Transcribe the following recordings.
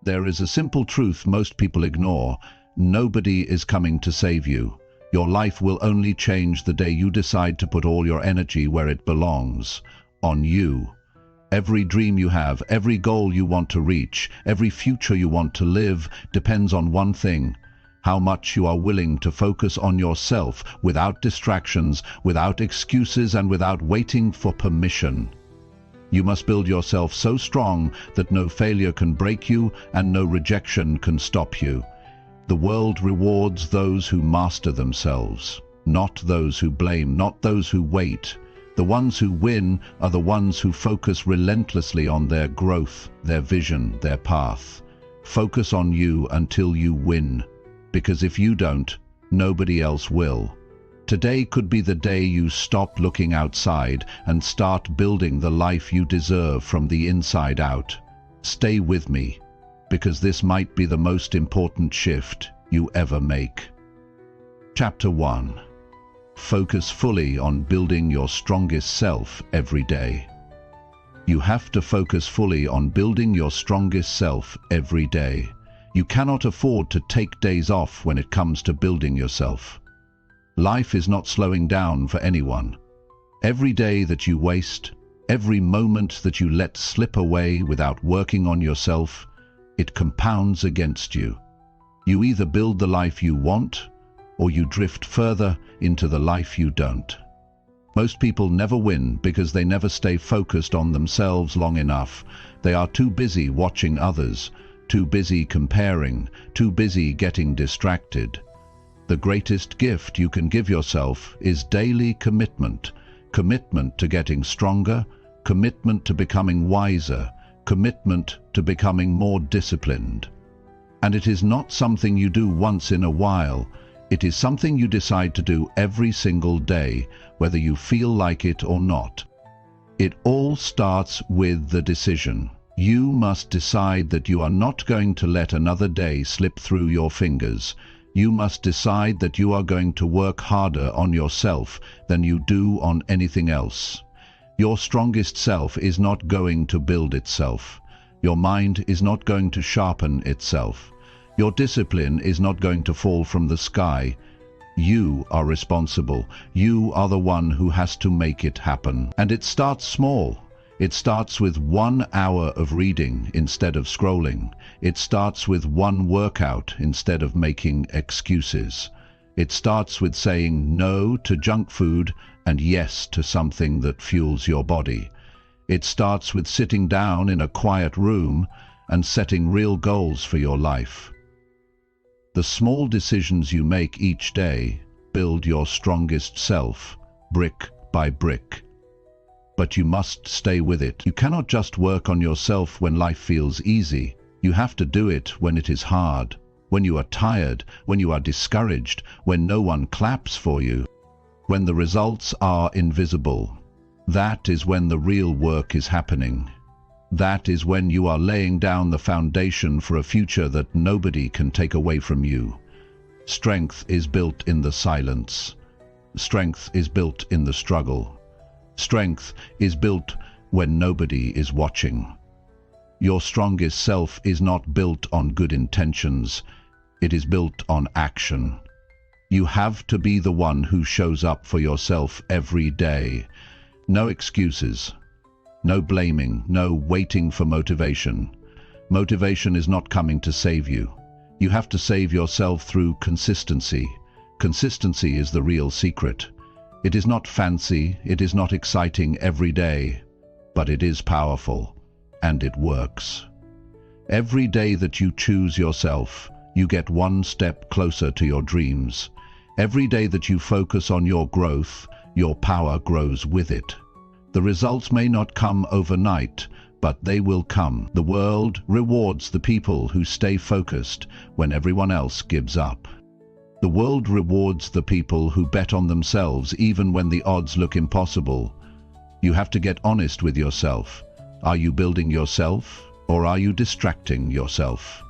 there is a simple truth most people ignore. Nobody is coming to save you. Your life will only change the day you decide to put all your energy where it belongs, on you. Every dream you have, every goal you want to reach, every future you want to live depends on one thing: how much you are willing to focus on yourself without distractions, without excuses, and without waiting for permission. You must build yourself so strong that no failure can break you and no rejection can stop you. The world rewards those who master themselves, not those who blame, not those who wait. The ones who win are the ones who focus relentlessly on their growth, their vision, their path. Focus on you until you win, because if you don't, nobody else will. Today could be the day you stop looking outside and start building the life you deserve from the inside out. Stay with me, because this might be the most important shift you ever make. Chapter 1. Focus fully on building your strongest self every day. You have to focus fully on building your strongest self every day. You cannot afford to take days off when it comes to building yourself. Life is not slowing down for anyone. Every day that you waste, every moment that you let slip away without working on yourself, it compounds against you. You either build the life you want, or you drift further into the life you don't. Most people never win because they never stay focused on themselves long enough. They are too busy watching others, too busy comparing, too busy getting distracted. The greatest gift you can give yourself is daily commitment. Commitment to getting stronger, commitment to becoming wiser, commitment to becoming more disciplined. And it is not something you do once in a while. It is something you decide to do every single day, whether you feel like it or not. It all starts with the decision. You must decide that you are not going to let another day slip through your fingers. You must decide that you are going to work harder on yourself than you do on anything else. Your strongest self is not going to build itself. Your mind is not going to sharpen itself. Your discipline is not going to fall from the sky. You are responsible. You are the one who has to make it happen. And it starts small. It starts with 1 hour of reading instead of scrolling. It starts with one workout instead of making excuses. It starts with saying no to junk food and yes to something that fuels your body. It starts with sitting down in a quiet room and setting real goals for your life. The small decisions you make each day build your strongest self, brick by brick. But you must stay with it. You cannot just work on yourself when life feels easy. You have to do it when it is hard, when you are tired, when you are discouraged, when no one claps for you, when the results are invisible. That is when the real work is happening. That is when you are laying down the foundation for a future that nobody can take away from you. Strength is built in the silence. Strength is built in the struggle. Strength is built when nobody is watching. Your strongest self is not built on good intentions. It is built on action. You have to be the one who shows up for yourself every day. No excuses. No blaming. No waiting for motivation. Motivation is not coming to save you. You have to save yourself through consistency. Consistency is the real secret. It is not fancy, it is not exciting every day, but it is powerful, and it works. Every day that you choose yourself, you get one step closer to your dreams. Every day that you focus on your growth, your power grows with it. The results may not come overnight, but they will come. The world rewards the people who stay focused when everyone else gives up. The world rewards the people who bet on themselves even when the odds look impossible. You have to get honest with yourself. Are you building yourself, or are you distracting yourself?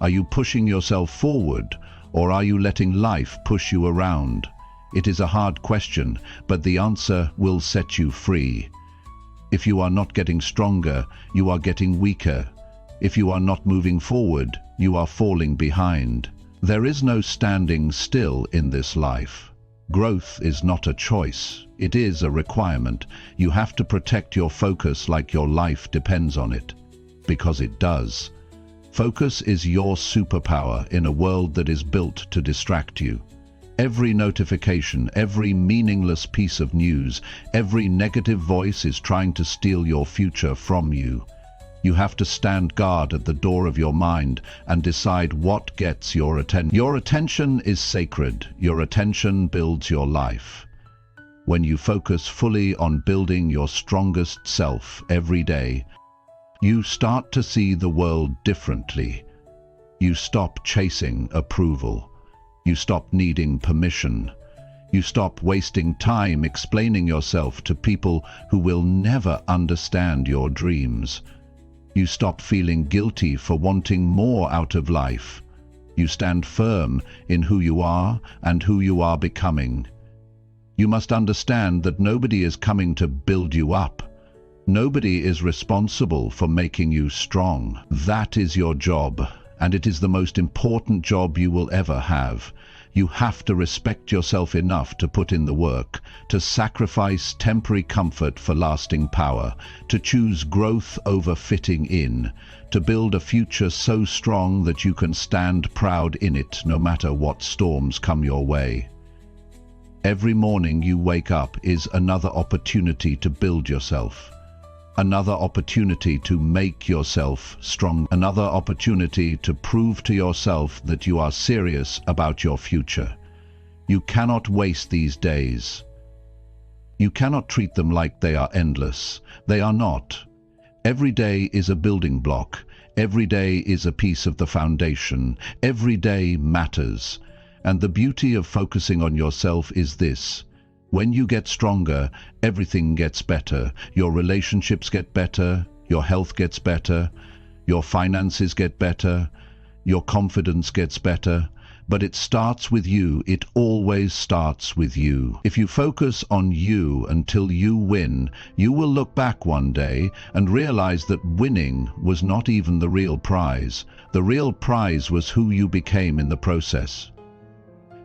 Are you pushing yourself forward, or are you letting life push you around? It is a hard question, but the answer will set you free. If you are not getting stronger, you are getting weaker. If you are not moving forward, you are falling behind. There is no standing still in this life. Growth is not a choice, it is a requirement. You have to protect your focus like your life depends on it. Because it does. Focus is your superpower in a world that is built to distract you. Every notification, every meaningless piece of news, every negative voice is trying to steal your future from you. You have to stand guard at the door of your mind and decide what gets your attention. Your attention is sacred. Your attention builds your life. When you focus fully on building your strongest self every day, you start to see the world differently. You stop chasing approval. You stop needing permission. You stop wasting time explaining yourself to people who will never understand your dreams. You stop feeling guilty for wanting more out of life. You stand firm in who you are and who you are becoming. You must understand that nobody is coming to build you up. Nobody is responsible for making you strong. That is your job, and it is the most important job you will ever have. You have to respect yourself enough to put in the work, to sacrifice temporary comfort for lasting power, to choose growth over fitting in, to build a future so strong that you can stand proud in it no matter what storms come your way. Every morning you wake up is another opportunity to build yourself. Another opportunity to make yourself strong. Another opportunity to prove to yourself that you are serious about your future. You cannot waste these days. You cannot treat them like they are endless. They are not. Every day is a building block. Every day is a piece of the foundation. Every day matters. And the beauty of focusing on yourself is this. When you get stronger, everything gets better. Your relationships get better, your health gets better, your finances get better, your confidence gets better. But it starts with you. It always starts with you. If you focus on you until you win, you will look back one day and realize that winning was not even the real prize. The real prize was who you became in the process.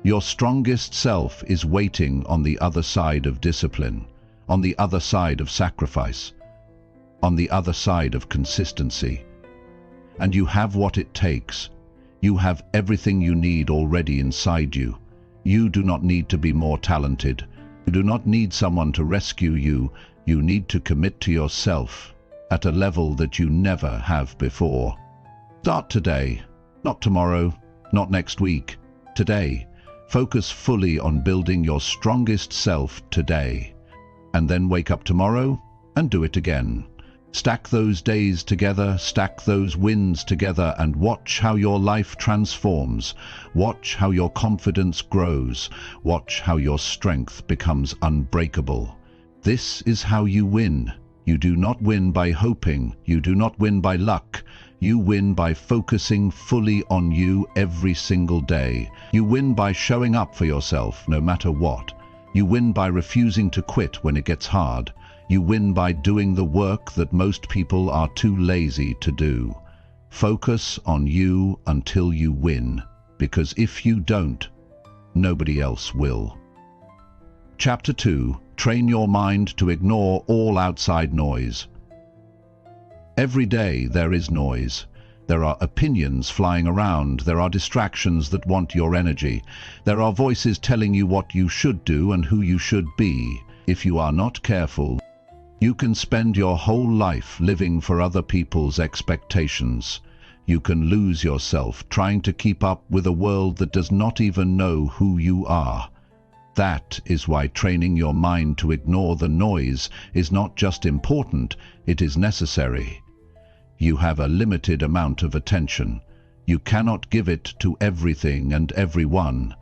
Your strongest self is waiting on the other side of discipline, on the other side of sacrifice, on the other side of consistency. And you have what it takes. You have everything you need already inside you. You do not need to be more talented. You do not need someone to rescue you. You need to commit to yourself at a level that you never have before. Start today, not tomorrow, not next week, today. Focus fully on building your strongest self today, and then wake up tomorrow and do it again. Stack those days together, stack those wins together, and watch how your life transforms. Watch how your confidence grows. Watch how your strength becomes unbreakable. This is how you win. You do not win by hoping. You do not win by luck. You win by focusing fully on you every single day. You win by showing up for yourself no matter what. You win by refusing to quit when it gets hard. You win by doing the work that most people are too lazy to do. Focus on you until you win, because if you don't, nobody else will. Chapter 2. Train your mind to ignore all outside noise. Every day there is noise. There are opinions flying around. There are distractions that want your energy. There are voices telling you what you should do and who you should be. If you are not careful, you can spend your whole life living for other people's expectations. You can lose yourself trying to keep up with a world that does not even know who you are. That is why training your mind to ignore the noise is not just important, it is necessary. You have a limited amount of attention. You cannot give it to everything and everyone.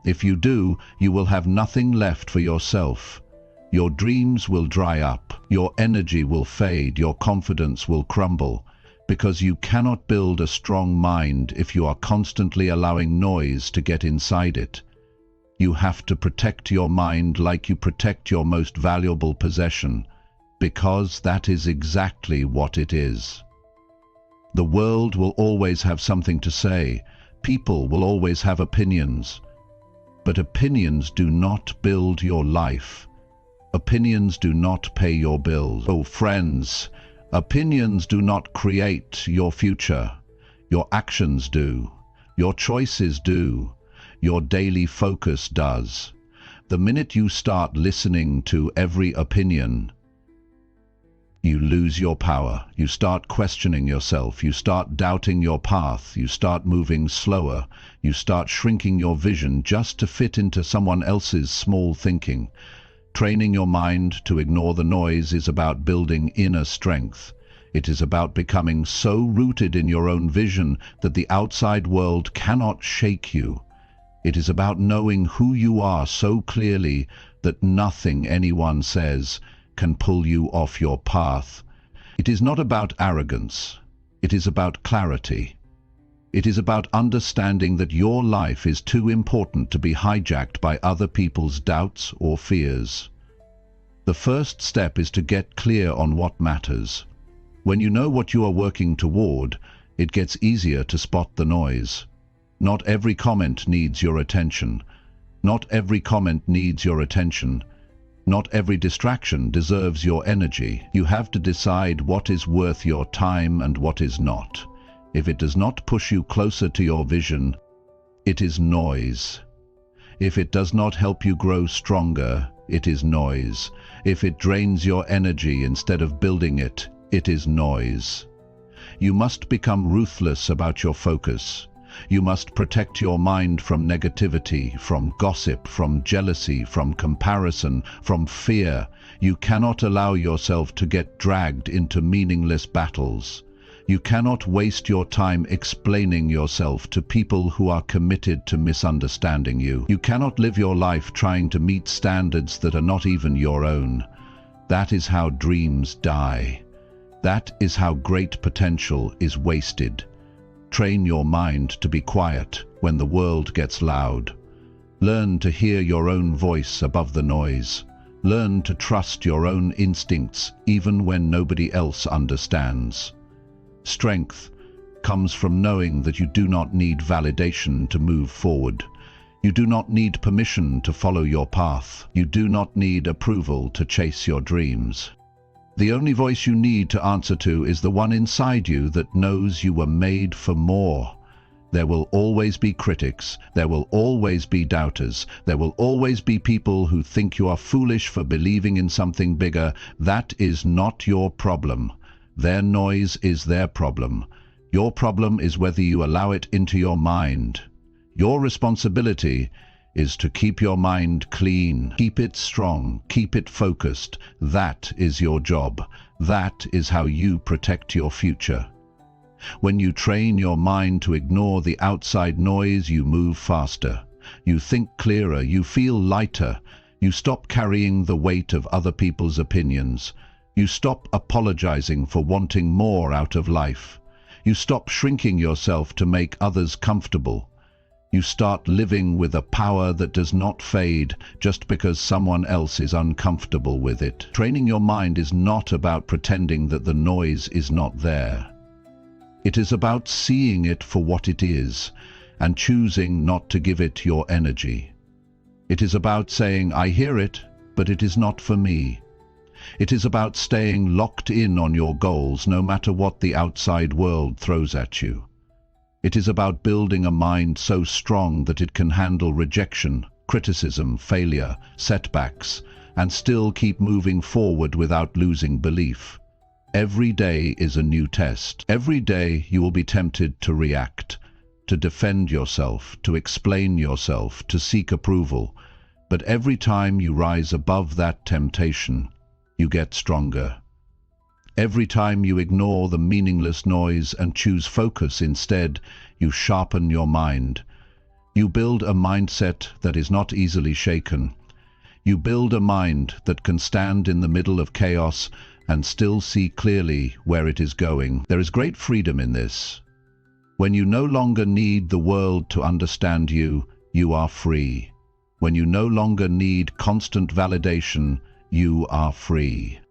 If you do, you will have nothing left for yourself. Your dreams will dry up, your energy will fade, your confidence will crumble, because you cannot build a strong mind if you are constantly allowing noise to get inside it. You have to protect your mind like you protect your most valuable possession, because that is exactly what it is. The world will always have something to say. People will always have opinions. But opinions do not build your life. Opinions do not pay your bills. Oh, friends, opinions do not create your future. Your actions do. Your choices do. Your daily focus does. The minute you start listening to every opinion, you lose your power. You start questioning yourself. You start doubting your path. You start moving slower. You start shrinking your vision just to fit into someone else's small thinking. Training your mind to ignore the noise is about building inner strength. It is about becoming so rooted in your own vision that the outside world cannot shake you. It is about knowing who you are so clearly that nothing anyone says can pull you off your path. It is not about arrogance. It is about clarity. It is about understanding that your life is too important to be hijacked by other people's doubts or fears. The first step is to get clear on what matters. When you know what you are working toward, it gets easier to spot the noise. Not every comment needs your attention. Not every comment needs your attention. Not every distraction deserves your energy. You have to decide what is worth your time and what is not. If it does not push you closer to your vision, it is noise. If it does not help you grow stronger, it is noise. If it drains your energy instead of building it, it is noise. You must become ruthless about your focus. You must protect your mind from negativity, from gossip, from jealousy, from comparison, from fear. You cannot allow yourself to get dragged into meaningless battles. You cannot waste your time explaining yourself to people who are committed to misunderstanding you. You cannot live your life trying to meet standards that are not even your own. That is how dreams die. That is how great potential is wasted. Train your mind to be quiet when the world gets loud. Learn to hear your own voice above the noise. Learn to trust your own instincts even when nobody else understands. Strength comes from knowing that you do not need validation to move forward. You do not need permission to follow your path. You do not need approval to chase your dreams. The only voice you need to answer to is the one inside you that knows you were made for more. There will always be critics. There will always be doubters. There will always be people who think you are foolish for believing in something bigger. That is not your problem. Their noise is their problem. Your problem is whether you allow it into your mind. Your responsibility is to keep your mind clean, keep it strong, keep it focused. That is your job. That is how you protect your future. When you train your mind to ignore the outside noise, you move faster. You think clearer, you feel lighter. You stop carrying the weight of other people's opinions. You stop apologizing for wanting more out of life. You stop shrinking yourself to make others comfortable. You start living with a power that does not fade just because someone else is uncomfortable with it. Training your mind is not about pretending that the noise is not there. It is about seeing it for what it is and choosing not to give it your energy. It is about saying, I hear it, but it is not for me. It is about staying locked in on your goals no matter what the outside world throws at you. It is about building a mind so strong that it can handle rejection, criticism, failure, setbacks, and still keep moving forward without losing belief. Every day is a new test. Every day you will be tempted to react, to defend yourself, to explain yourself, to seek approval. But every time you rise above that temptation, you get stronger. Every time you ignore the meaningless noise and choose focus instead, you sharpen your mind. You build a mindset that is not easily shaken. You build a mind that can stand in the middle of chaos and still see clearly where it is going. There is great freedom in this. When you no longer need the world to understand you, you are free. When you no longer need constant validation, you are free.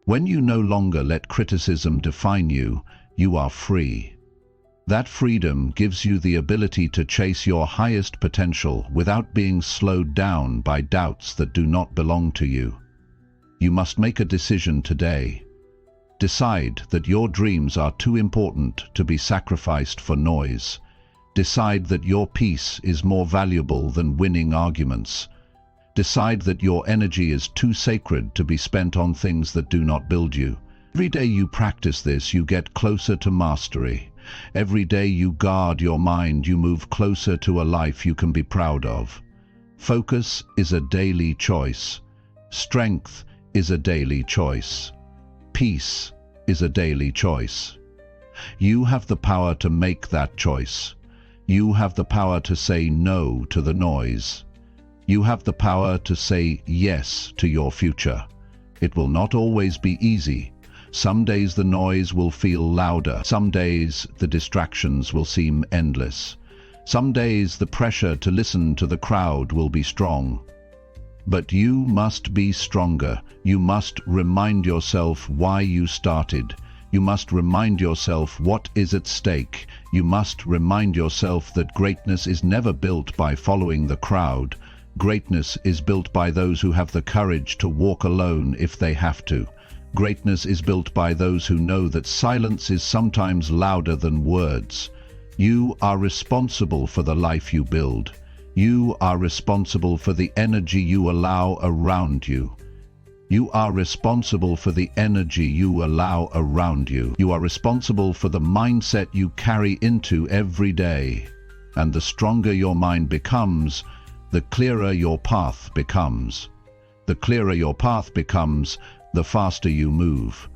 When you no longer let criticism define you, you are free. That freedom gives you the ability to chase your highest potential without being slowed down by doubts that do not belong to you. You must make a decision today. Decide that your dreams are too important to be sacrificed for noise. Decide that your peace is more valuable than winning arguments. Decide that your energy is too sacred to be spent on things that do not build you. Every day you practice this, you get closer to mastery. Every day you guard your mind, you move closer to a life you can be proud of. Focus is a daily choice. Strength is a daily choice. Peace is a daily choice. You have the power to make that choice. You have the power to say no to the noise. You have the power to say yes to your future. It will not always be easy. Some days the noise will feel louder. Some days the distractions will seem endless. Some days the pressure to listen to the crowd will be strong. But you must be stronger. You must remind yourself why you started. You must remind yourself what is at stake. You must remind yourself that greatness is never built by following the crowd. Greatness is built by those who have the courage to walk alone if they have to. Greatness is built by those who know that silence is sometimes louder than words. You are responsible for the life you build. You are responsible for the energy you allow around you. You are responsible for the energy you allow around you. You are responsible for the mindset you carry into every day. And the stronger your mind becomes, the clearer your path becomes. The clearer your path becomes, the faster you move.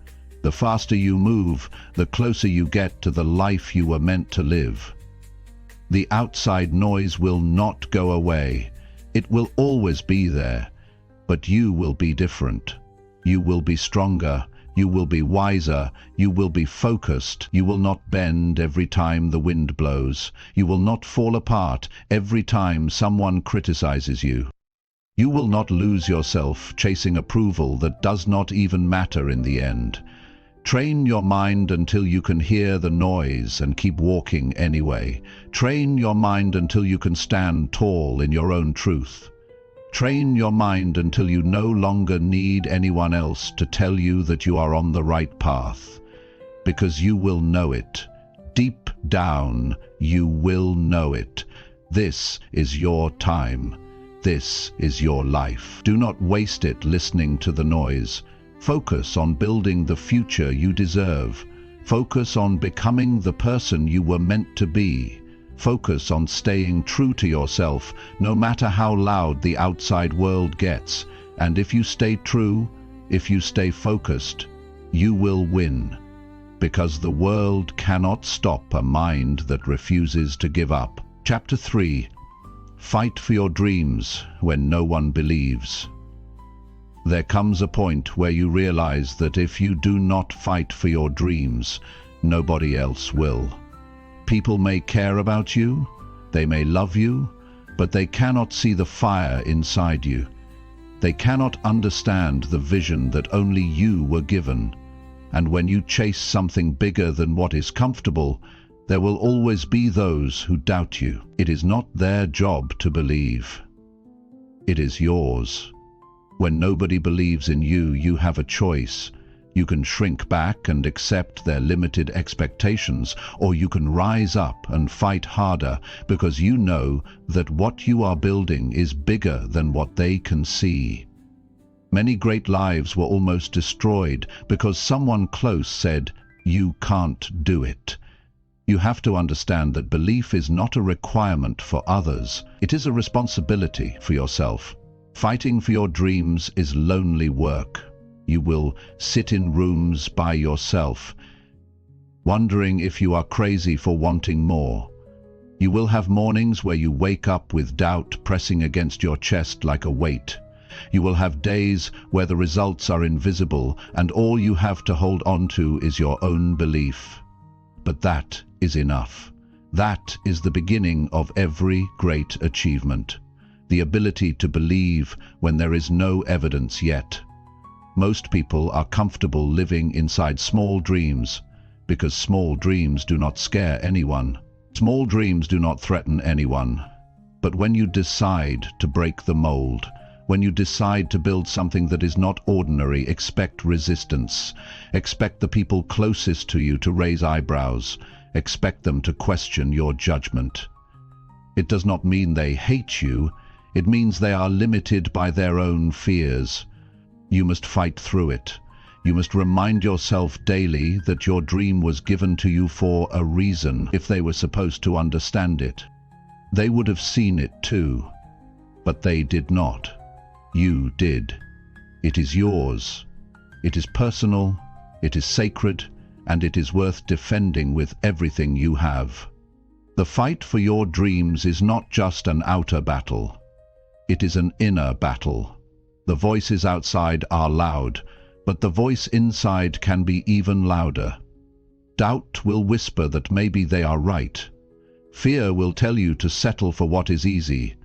The faster you move, the closer you get to the life you were meant to live. The outside noise will not go away. It will always be there. But you will be different. You will be stronger. You will be wiser. You will be focused. You will not bend every time the wind blows. You will not fall apart every time someone criticizes you. You will not lose yourself chasing approval that does not even matter in the end. Train your mind until you can hear the noise and keep walking anyway. Train your mind until you can stand tall in your own truth. Train your mind until you no longer need anyone else to tell you that you are on the right path. Because you will know it. Deep down, you will know it. This is your time. This is your life. Do not waste it listening to the noise. Focus on building the future you deserve. Focus on becoming the person you were meant to be. Focus on staying true to yourself, no matter how loud the outside world gets. And if you stay true, if you stay focused, you will win. Because the world cannot stop a mind that refuses to give up. Chapter 3. Fight for your dreams when no one believes. There comes a point where you realize that if you do not fight for your dreams, nobody else will. People may care about you, they may love you, but they cannot see the fire inside you. They cannot understand the vision that only you were given. And when you chase something bigger than what is comfortable, there will always be those who doubt you. It is not their job to believe. It is yours. When nobody believes in you, you have a choice. You can shrink back and accept their limited expectations, or you can rise up and fight harder because you know that what you are building is bigger than what they can see. Many great lives were almost destroyed because someone close said, "You can't do it." You have to understand that belief is not a requirement for others. It is a responsibility for yourself. Fighting for your dreams is lonely work. You will sit in rooms by yourself, wondering if you are crazy for wanting more. You will have mornings where you wake up with doubt pressing against your chest like a weight. You will have days where the results are invisible and all you have to hold on to is your own belief. But that is enough. That is the beginning of every great achievement. The ability to believe when there is no evidence yet. Most people are comfortable living inside small dreams. because small dreams do not scare anyone. Small dreams do not threaten anyone. But when you decide to break the mold, when you decide to build something that is not ordinary, expect resistance. Expect the people closest to you to raise eyebrows. Expect them to question your judgment. It does not mean they hate you. It means they are limited by their own fears. You must fight through it. You must remind yourself daily that your dream was given to you for a reason. If they were supposed to understand it, they would have seen it too. But they did not. You did. It is yours. It is personal, it is sacred, and it is worth defending with everything you have. The fight for your dreams is not just an outer battle. It is an inner battle. The voices outside are loud, but the voice inside can be even louder. Doubt will whisper that maybe they are right. Fear will tell you to settle for what is easy.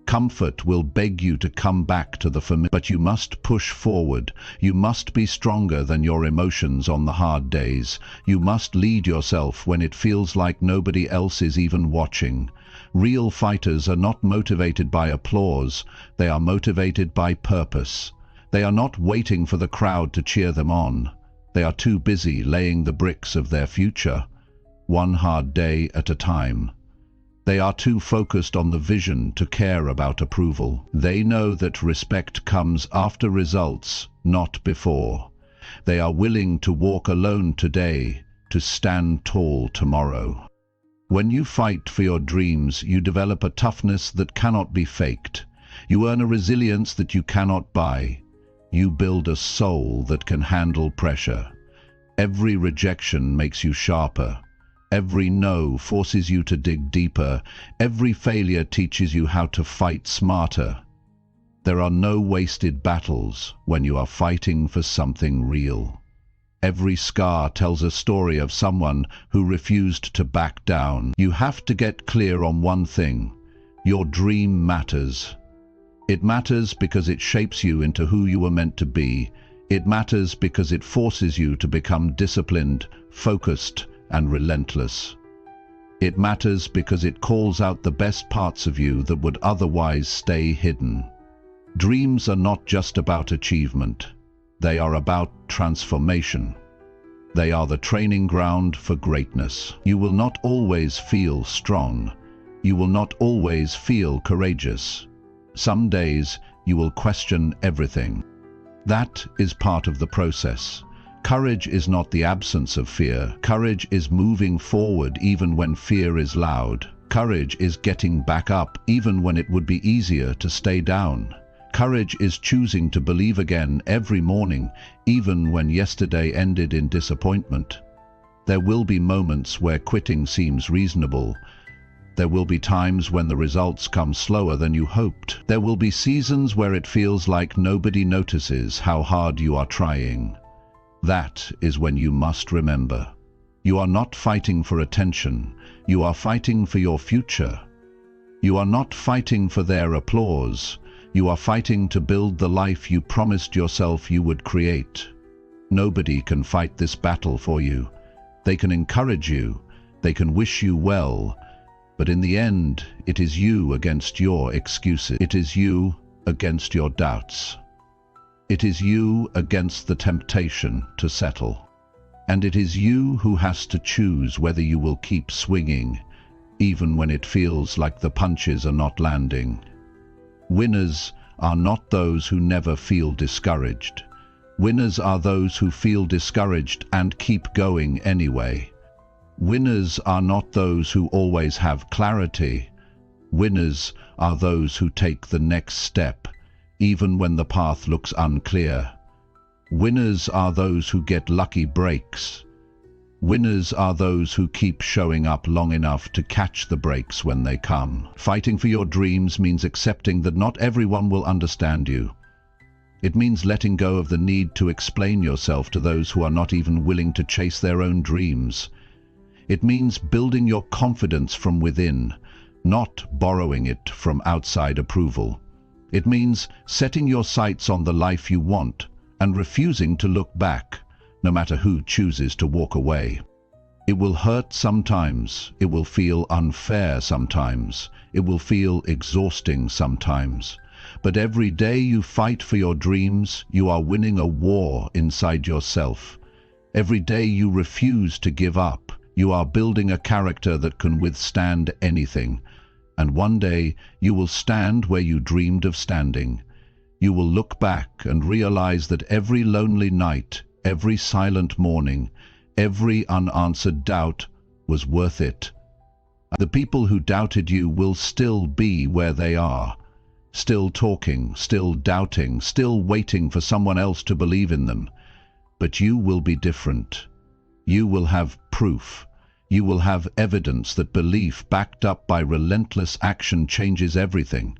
Comfort will beg you to come back to the familiar. But you must push forward. You must be stronger than your emotions on the hard days. You must lead yourself when it feels like nobody else is even watching. Real fighters are not motivated by applause. They are motivated by purpose. They are not waiting for the crowd to cheer them on. They are too busy laying the bricks of their future, one hard day at a time. They are too focused on the vision to care about approval. They know that respect comes after results, not before. They are willing to walk alone today, to stand tall tomorrow. When you fight for your dreams, you develop a toughness that cannot be faked. You earn a resilience that you cannot buy. You build a soul that can handle pressure. Every rejection makes you sharper. Every no forces you to dig deeper. Every failure teaches you how to fight smarter. There are no wasted battles when you are fighting for something real. Every scar tells a story of someone who refused to back down. You have to get clear on one thing. Your dream matters. It matters because it shapes you into who you were meant to be. It matters because it forces you to become disciplined, focused, and relentless. It matters because it calls out the best parts of you that would otherwise stay hidden. Dreams are not just about achievement. They are about transformation. They are the training ground for greatness. You will not always feel strong. You will not always feel courageous. Some days you will question everything. That is part of the process. Courage is not the absence of fear. Courage is moving forward even when fear is loud. Courage is getting back up even when it would be easier to stay down. Courage is choosing to believe again every morning, even when yesterday ended in disappointment. There will be moments where quitting seems reasonable. There will be times when the results come slower than you hoped. There will be seasons where it feels like nobody notices how hard you are trying. That is when you must remember. You are not fighting for attention. You are fighting for your future. You are not fighting for their applause. You are fighting to build the life you promised yourself you would create. Nobody can fight this battle for you. They can encourage you. They can wish you well. But in the end, it is you against your excuses. It is you against your doubts. It is you against the temptation to settle. And it is you who has to choose whether you will keep swinging, even when it feels like the punches are not landing. Winners are not those who never feel discouraged. Winners are those who feel discouraged and keep going anyway. Winners are not those who always have clarity. Winners are those who take the next step, even when the path looks unclear. Winners are those who get lucky breaks. Winners are those who keep showing up long enough to catch the breaks when they come. Fighting for your dreams means accepting that not everyone will understand you. It means letting go of the need to explain yourself to those who are not even willing to chase their own dreams. It means building your confidence from within, not borrowing it from outside approval. It means setting your sights on the life you want and refusing to look back, no matter who chooses to walk away. It will hurt sometimes, it will feel unfair sometimes, it will feel exhausting sometimes. But every day you fight for your dreams, you are winning a war inside yourself. Every day you refuse to give up, you are building a character that can withstand anything. And one day you will stand where you dreamed of standing. You will look back and realize that every lonely night, every silent morning, every unanswered doubt was worth it. The people who doubted you will still be where they are, still talking, still doubting, still waiting for someone else to believe in them. But you will be different. You will have proof. You will have evidence that belief backed up by relentless action changes everything.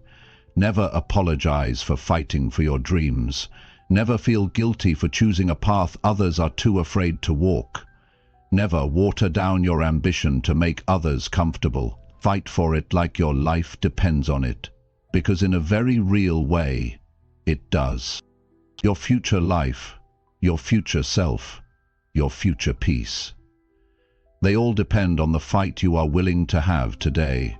Never apologize for fighting for your dreams. Never feel guilty for choosing a path others are too afraid to walk. Never water down your ambition to make others comfortable. Fight for it like your life depends on it, because in a very real way, it does. Your future life, your future self, your future peace. They all depend on the fight you are willing to have today.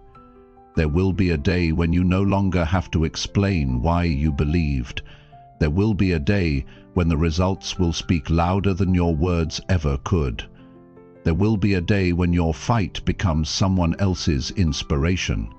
There will be a day when you no longer have to explain why you believed. There will be a day when the results will speak louder than your words ever could. There will be a day when your fight becomes someone else's inspiration.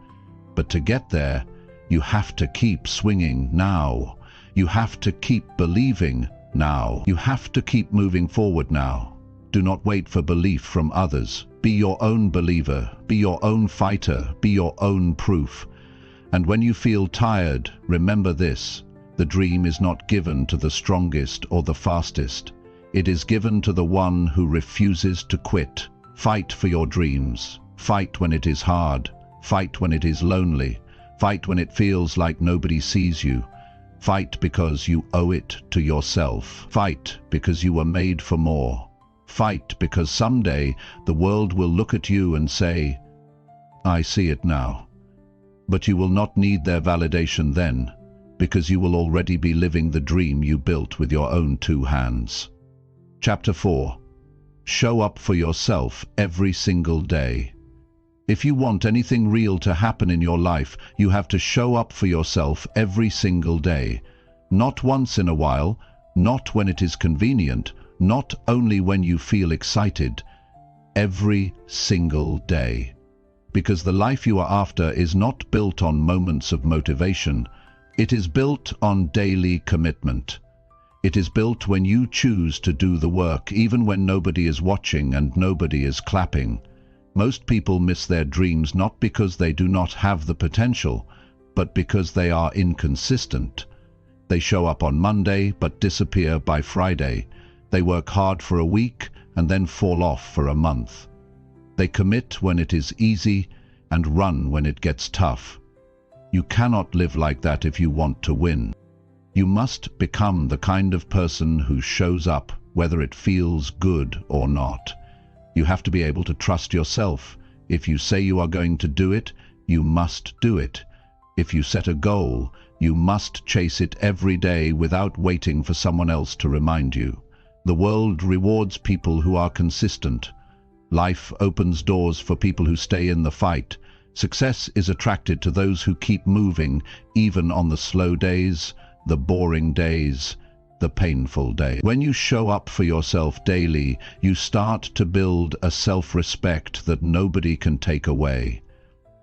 But to get there, you have to keep swinging now. You have to keep believing now. You have to keep moving forward now. Do not wait for belief from others. Be your own believer. Be your own fighter. Be your own proof. And when you feel tired, remember this: the dream is not given to the strongest or the fastest. It is given to the one who refuses to quit. Fight for your dreams. Fight when it is hard. Fight when it is lonely. Fight when it feels like nobody sees you. Fight because you owe it to yourself. Fight because you were made for more. Fight because someday the world will look at you and say, "I see it now." But you will not need their validation then, because you will already be living the dream you built with your own 2 hands. Chapter 4. Show up for yourself every single day. If you want anything real to happen in your life, you have to show up for yourself every single day. Not once in a while, not when it is convenient, not only when you feel excited. Every single day. Because the life you are after is not built on moments of motivation. It is built on daily commitment. It is built when you choose to do the work, even when nobody is watching and nobody is clapping. Most people miss their dreams not because they do not have the potential, but because they are inconsistent. They show up on Monday but disappear by Friday. They work hard for a week and then fall off for a month. They commit when it is easy and run when it gets tough. You cannot live like that if you want to win. You must become the kind of person who shows up whether it feels good or not. You have to be able to trust yourself. If you say you are going to do it, you must do it. If you set a goal, you must chase it every day without waiting for someone else to remind you. The world rewards people who are consistent. Life opens doors for people who stay in the fight. Success is attracted to those who keep moving, even on the slow days, the boring days, the painful days. When you show up for yourself daily, you start to build a self-respect that nobody can take away.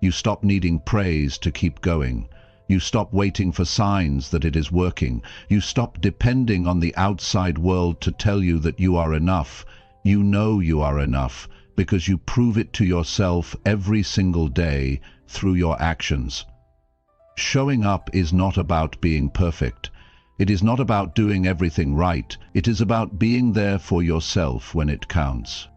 You stop needing praise to keep going. You stop waiting for signs that it is working. You stop depending on the outside world to tell you that you are enough. You know you are enough because you prove it to yourself every single day through your actions. Showing up is not about being perfect. It is not about doing everything right. It is about being there for yourself when it counts.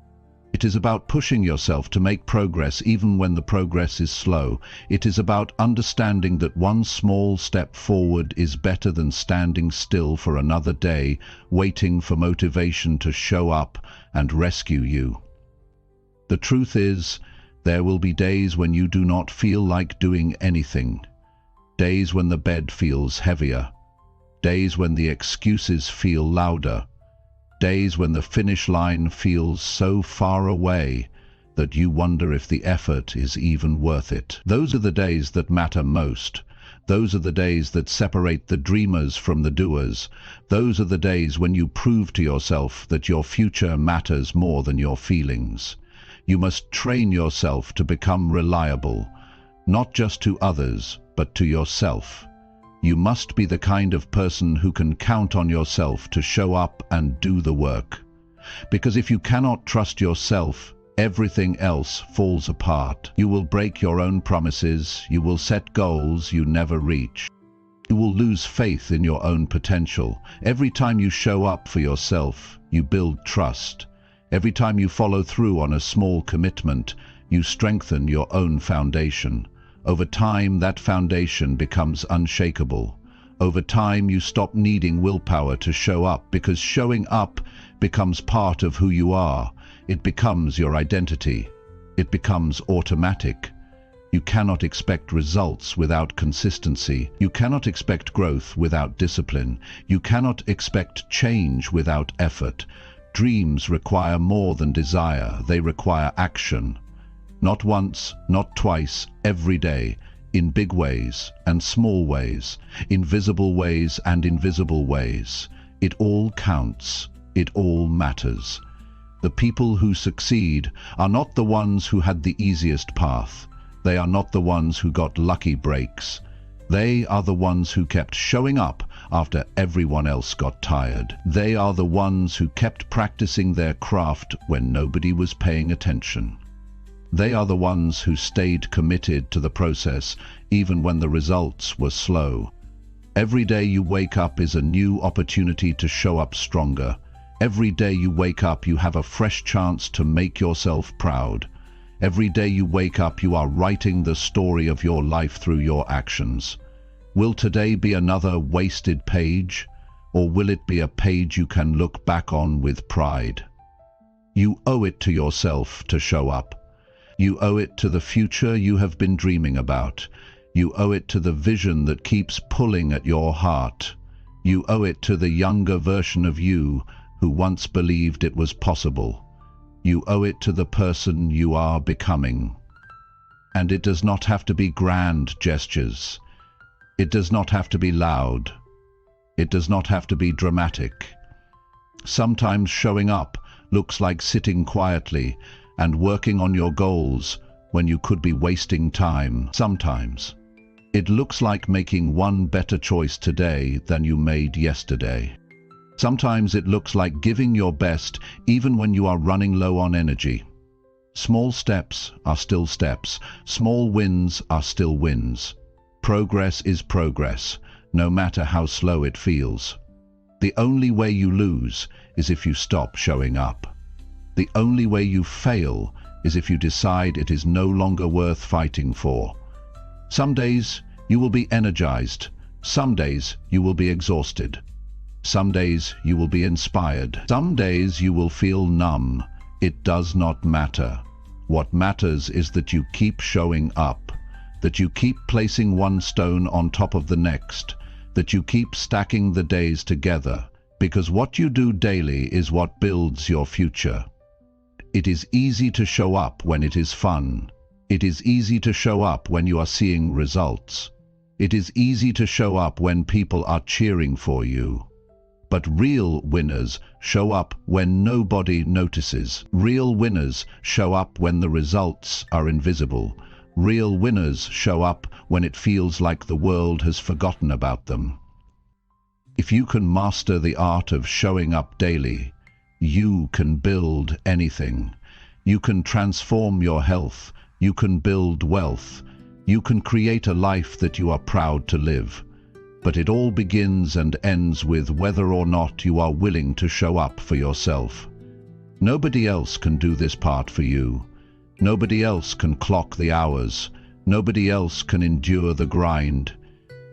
It is about pushing yourself to make progress even when the progress is slow. It is about understanding that one small step forward is better than standing still for another day, waiting for motivation to show up and rescue you. The truth is, there will be days when you do not feel like doing anything. Days when the bed feels heavier. Days when the excuses feel louder. Days when the finish line feels so far away that you wonder if the effort is even worth it. Those are the days that matter most. Those are the days that separate the dreamers from the doers. Those are the days when you prove to yourself that your future matters more than your feelings. You must train yourself to become reliable, not just to others, but to yourself. You must be the kind of person who can count on yourself to show up and do the work. Because if you cannot trust yourself, everything else falls apart. You will break your own promises, you will set goals you never reach. You will lose faith in your own potential. Every time you show up for yourself, you build trust. Every time you follow through on a small commitment, you strengthen your own foundation. Over time, that foundation becomes unshakable. Over time, you stop needing willpower to show up, because showing up becomes part of who you are. It becomes your identity. It becomes automatic. You cannot expect results without consistency. You cannot expect growth without discipline. You cannot expect change without effort. Dreams require more than desire. They require action. Not once, not twice, every day, in big ways and small ways, in visible ways and invisible ways. It all counts. It all matters. The people who succeed are not the ones who had the easiest path. They are not the ones who got lucky breaks. They are the ones who kept showing up after everyone else got tired. They are the ones who kept practicing their craft when nobody was paying attention. They are the ones who stayed committed to the process even when the results were slow. Every day you wake up is a new opportunity to show up stronger. Every day you wake up, you have a fresh chance to make yourself proud. Every day you wake up, you are writing the story of your life through your actions. Will today be another wasted page, or will it be a page you can look back on with pride? You owe it to yourself to show up. You owe it to the future you have been dreaming about. You owe it to the vision that keeps pulling at your heart. You owe it to the younger version of you who once believed it was possible. You owe it to the person you are becoming. And it does not have to be grand gestures. It does not have to be loud. It does not have to be dramatic. Sometimes showing up looks like sitting quietly and working on your goals when you could be wasting time. Sometimes it looks like making one better choice today than you made yesterday. Sometimes it looks like giving your best even when you are running low on energy. Small steps are still steps. Small wins are still wins. Progress is progress, no matter how slow it feels. The only way you lose is if you stop showing up. The only way you fail is if you decide it is no longer worth fighting for. Some days you will be energized. Some days you will be exhausted. Some days you will be inspired. Some days you will feel numb. It does not matter. What matters is that you keep showing up, that you keep placing one stone on top of the next, that you keep stacking the days together, because what you do daily is what builds your future. It is easy to show up when it is fun. It is easy to show up when you are seeing results. It is easy to show up when people are cheering for you. But real winners show up when nobody notices. Real winners show up when the results are invisible. Real winners show up when it feels like the world has forgotten about them. If you can master the art of showing up daily, you can build anything. You can transform your health. You can build wealth. You can create a life that you are proud to live. But it all begins and ends with whether or not you are willing to show up for yourself. Nobody else can do this part for you. Nobody else can clock the hours. Nobody else can endure the grind.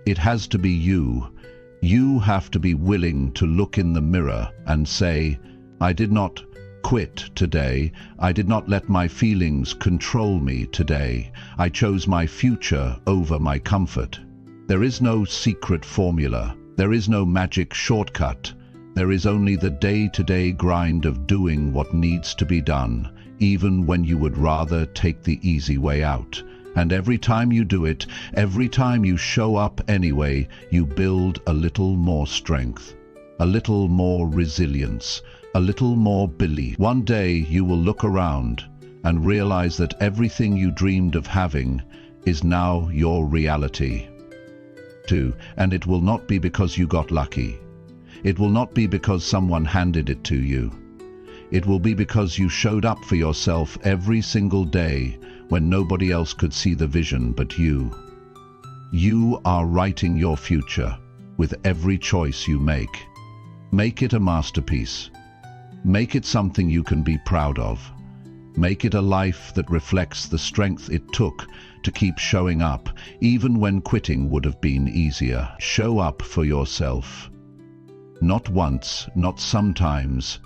It has to be you. You have to be willing to look in the mirror and say, I did not quit today. I did not let my feelings control me today. I chose my future over my comfort. There is no secret formula. There is no magic shortcut. There is only the day-to-day grind of doing what needs to be done, even when you would rather take the easy way out. And every time you do it, every time you show up anyway, you build a little more strength, a little more resilience, a little more belief. One day you will look around and realize that everything you dreamed of having is now your reality. 2. And it will not be because you got lucky. It will not be because someone handed it to you. It will be because you showed up for yourself every single day when nobody else could see the vision but you. You are writing your future with every choice you make. Make it a masterpiece. Make it something you can be proud of. Make it a life that reflects the strength it took to keep showing up, even when quitting would have been easier. Show up for yourself. Not once, not sometimes,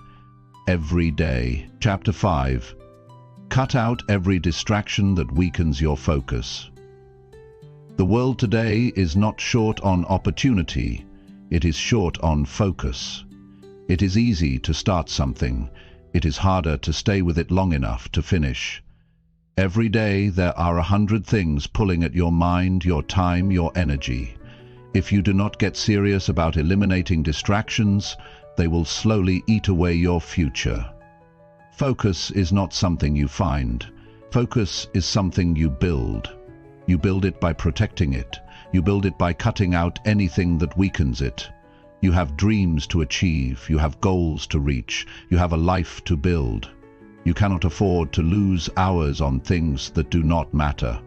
every day. Chapter 5. Cut out every distraction that weakens your focus. The world today is not short on opportunity, it is short on focus. It is easy to start something. It is harder to stay with it long enough to finish. Every day there are 100 things pulling at your mind, your time, your energy. If you do not get serious about eliminating distractions, they will slowly eat away your future. Focus is not something you find. Focus is something you build. You build it by protecting it. You build it by cutting out anything that weakens it. You have dreams to achieve. You have goals to reach. You have a life to build. You cannot afford to lose hours on things that do not matter.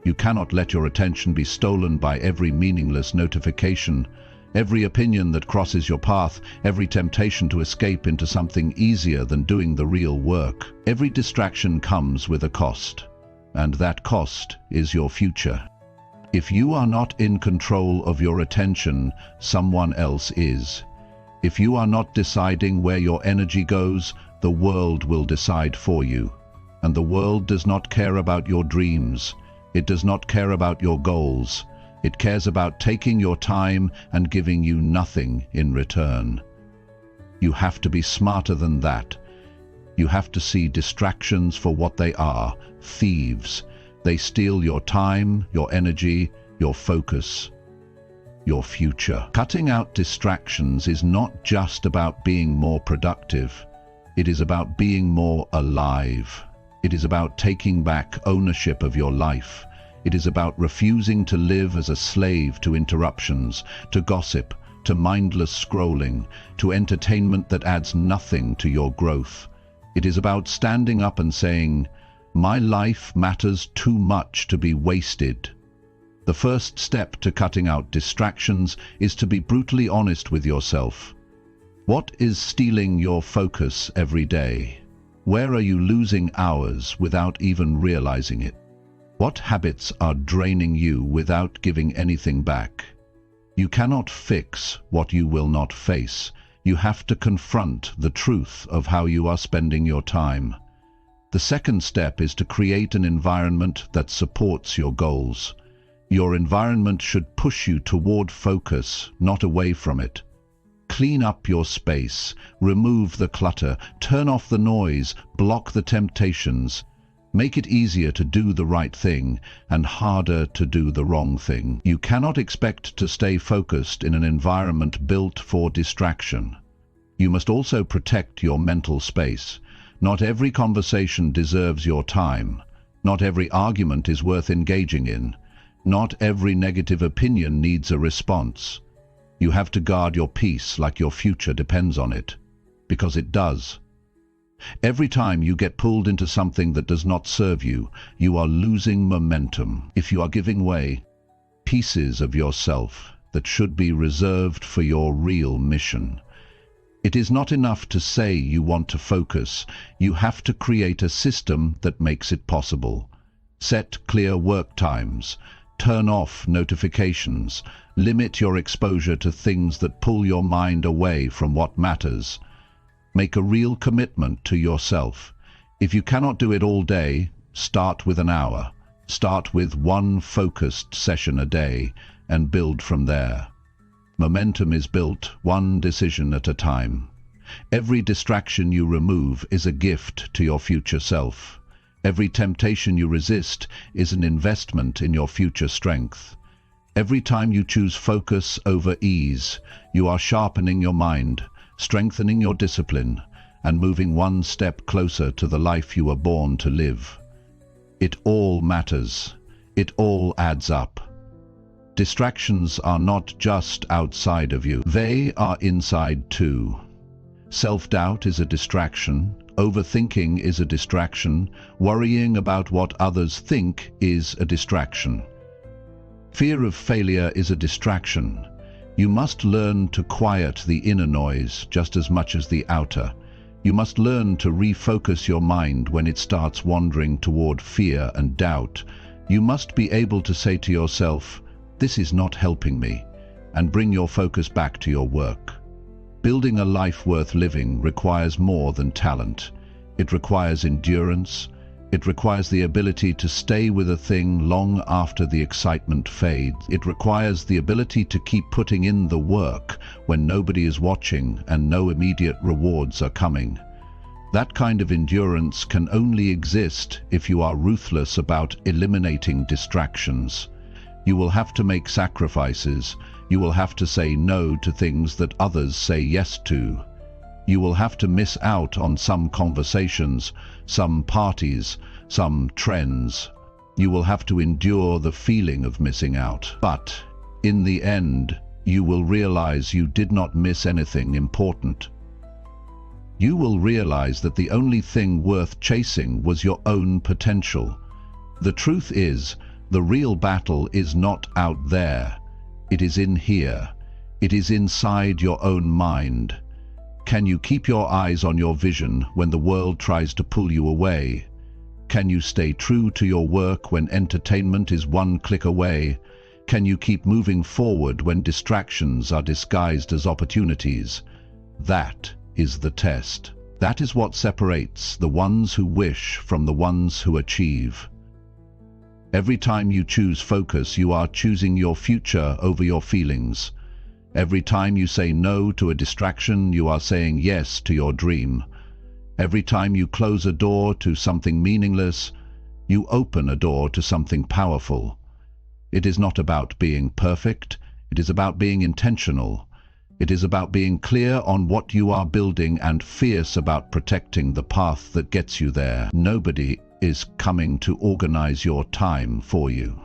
You cannot let your attention be stolen by every meaningless notification, every opinion that crosses your path, every temptation to escape into something easier than doing the real work. Every distraction comes with a cost, and that cost is your future. If you are not in control of your attention, someone else is. If you are not deciding where your energy goes, the world will decide for you. And the world does not care about your dreams. It does not care about your goals. It cares about taking your time and giving you nothing in return. You have to be smarter than that. You have to see distractions for what they are, thieves. They steal your time, your energy, your focus, your future. Cutting out distractions is not just about being more productive. It is about being more alive. It is about taking back ownership of your life. It is about refusing to live as a slave to interruptions, to gossip, to mindless scrolling, to entertainment that adds nothing to your growth. It is about standing up and saying, "My life matters too much to be wasted." The first step to cutting out distractions is to be brutally honest with yourself. What is stealing your focus every day? Where are you losing hours without even realizing it? What habits are draining you without giving anything back? You cannot fix what you will not face. You have to confront the truth of how you are spending your time. The second step is to create an environment that supports your goals. Your environment should push you toward focus, not away from it. Clean up your space, remove the clutter, turn off the noise, block the temptations. Make it easier to do the right thing and harder to do the wrong thing. You cannot expect to stay focused in an environment built for distraction. You must also protect your mental space. Not every conversation deserves your time. Not every argument is worth engaging in. Not every negative opinion needs a response. You have to guard your peace like your future depends on it, because it does. Every time you get pulled into something that does not serve you, you are losing momentum. If you are giving way, pieces of yourself that should be reserved for your real mission. It is not enough to say you want to focus. You have to create a system that makes it possible. Set clear work times. Turn off notifications. Limit your exposure to things that pull your mind away from what matters. Make a real commitment to yourself. If you cannot do it all day, start with an hour. Start with one focused session a day and build from there. Momentum is built one decision at a time. Every distraction you remove is a gift to your future self. Every temptation you resist is an investment in your future strength. Every time you choose focus over ease, you are sharpening your mind, strengthening your discipline, and moving one step closer to the life you were born to live. It all matters. It all adds up. Distractions are not just outside of you. They are inside too. Self-doubt is a distraction. Overthinking is a distraction. Worrying about what others think is a distraction. Fear of failure is a distraction. You must learn to quiet the inner noise just as much as the outer. You must learn to refocus your mind when it starts wandering toward fear and doubt. You must be able to say to yourself, "This is not helping me," and bring your focus back to your work. Building a life worth living requires more than talent. It requires endurance. It requires the ability to stay with a thing long after the excitement fades. It requires the ability to keep putting in the work when nobody is watching and no immediate rewards are coming. That kind of endurance can only exist if you are ruthless about eliminating distractions. You will have to make sacrifices. You will have to say no to things that others say yes to. You will have to miss out on some conversations, some parties, some trends. You will have to endure the feeling of missing out. But in the end, you will realize you did not miss anything important. You will realize that the only thing worth chasing was your own potential. The truth is, the real battle is not out there. It is in here. It is inside your own mind. Can you keep your eyes on your vision when the world tries to pull you away? Can you stay true to your work when entertainment is one click away? Can you keep moving forward when distractions are disguised as opportunities? That is the test. That is what separates the ones who wish from the ones who achieve. Every time you choose focus, you are choosing your future over your feelings. Every time you say no to a distraction, you are saying yes to your dream. Every time you close a door to something meaningless, you open a door to something powerful. It is not about being perfect. It is about being intentional. It is about being clear on what you are building and fierce about protecting the path that gets you there. Nobody is coming to organize your time for you.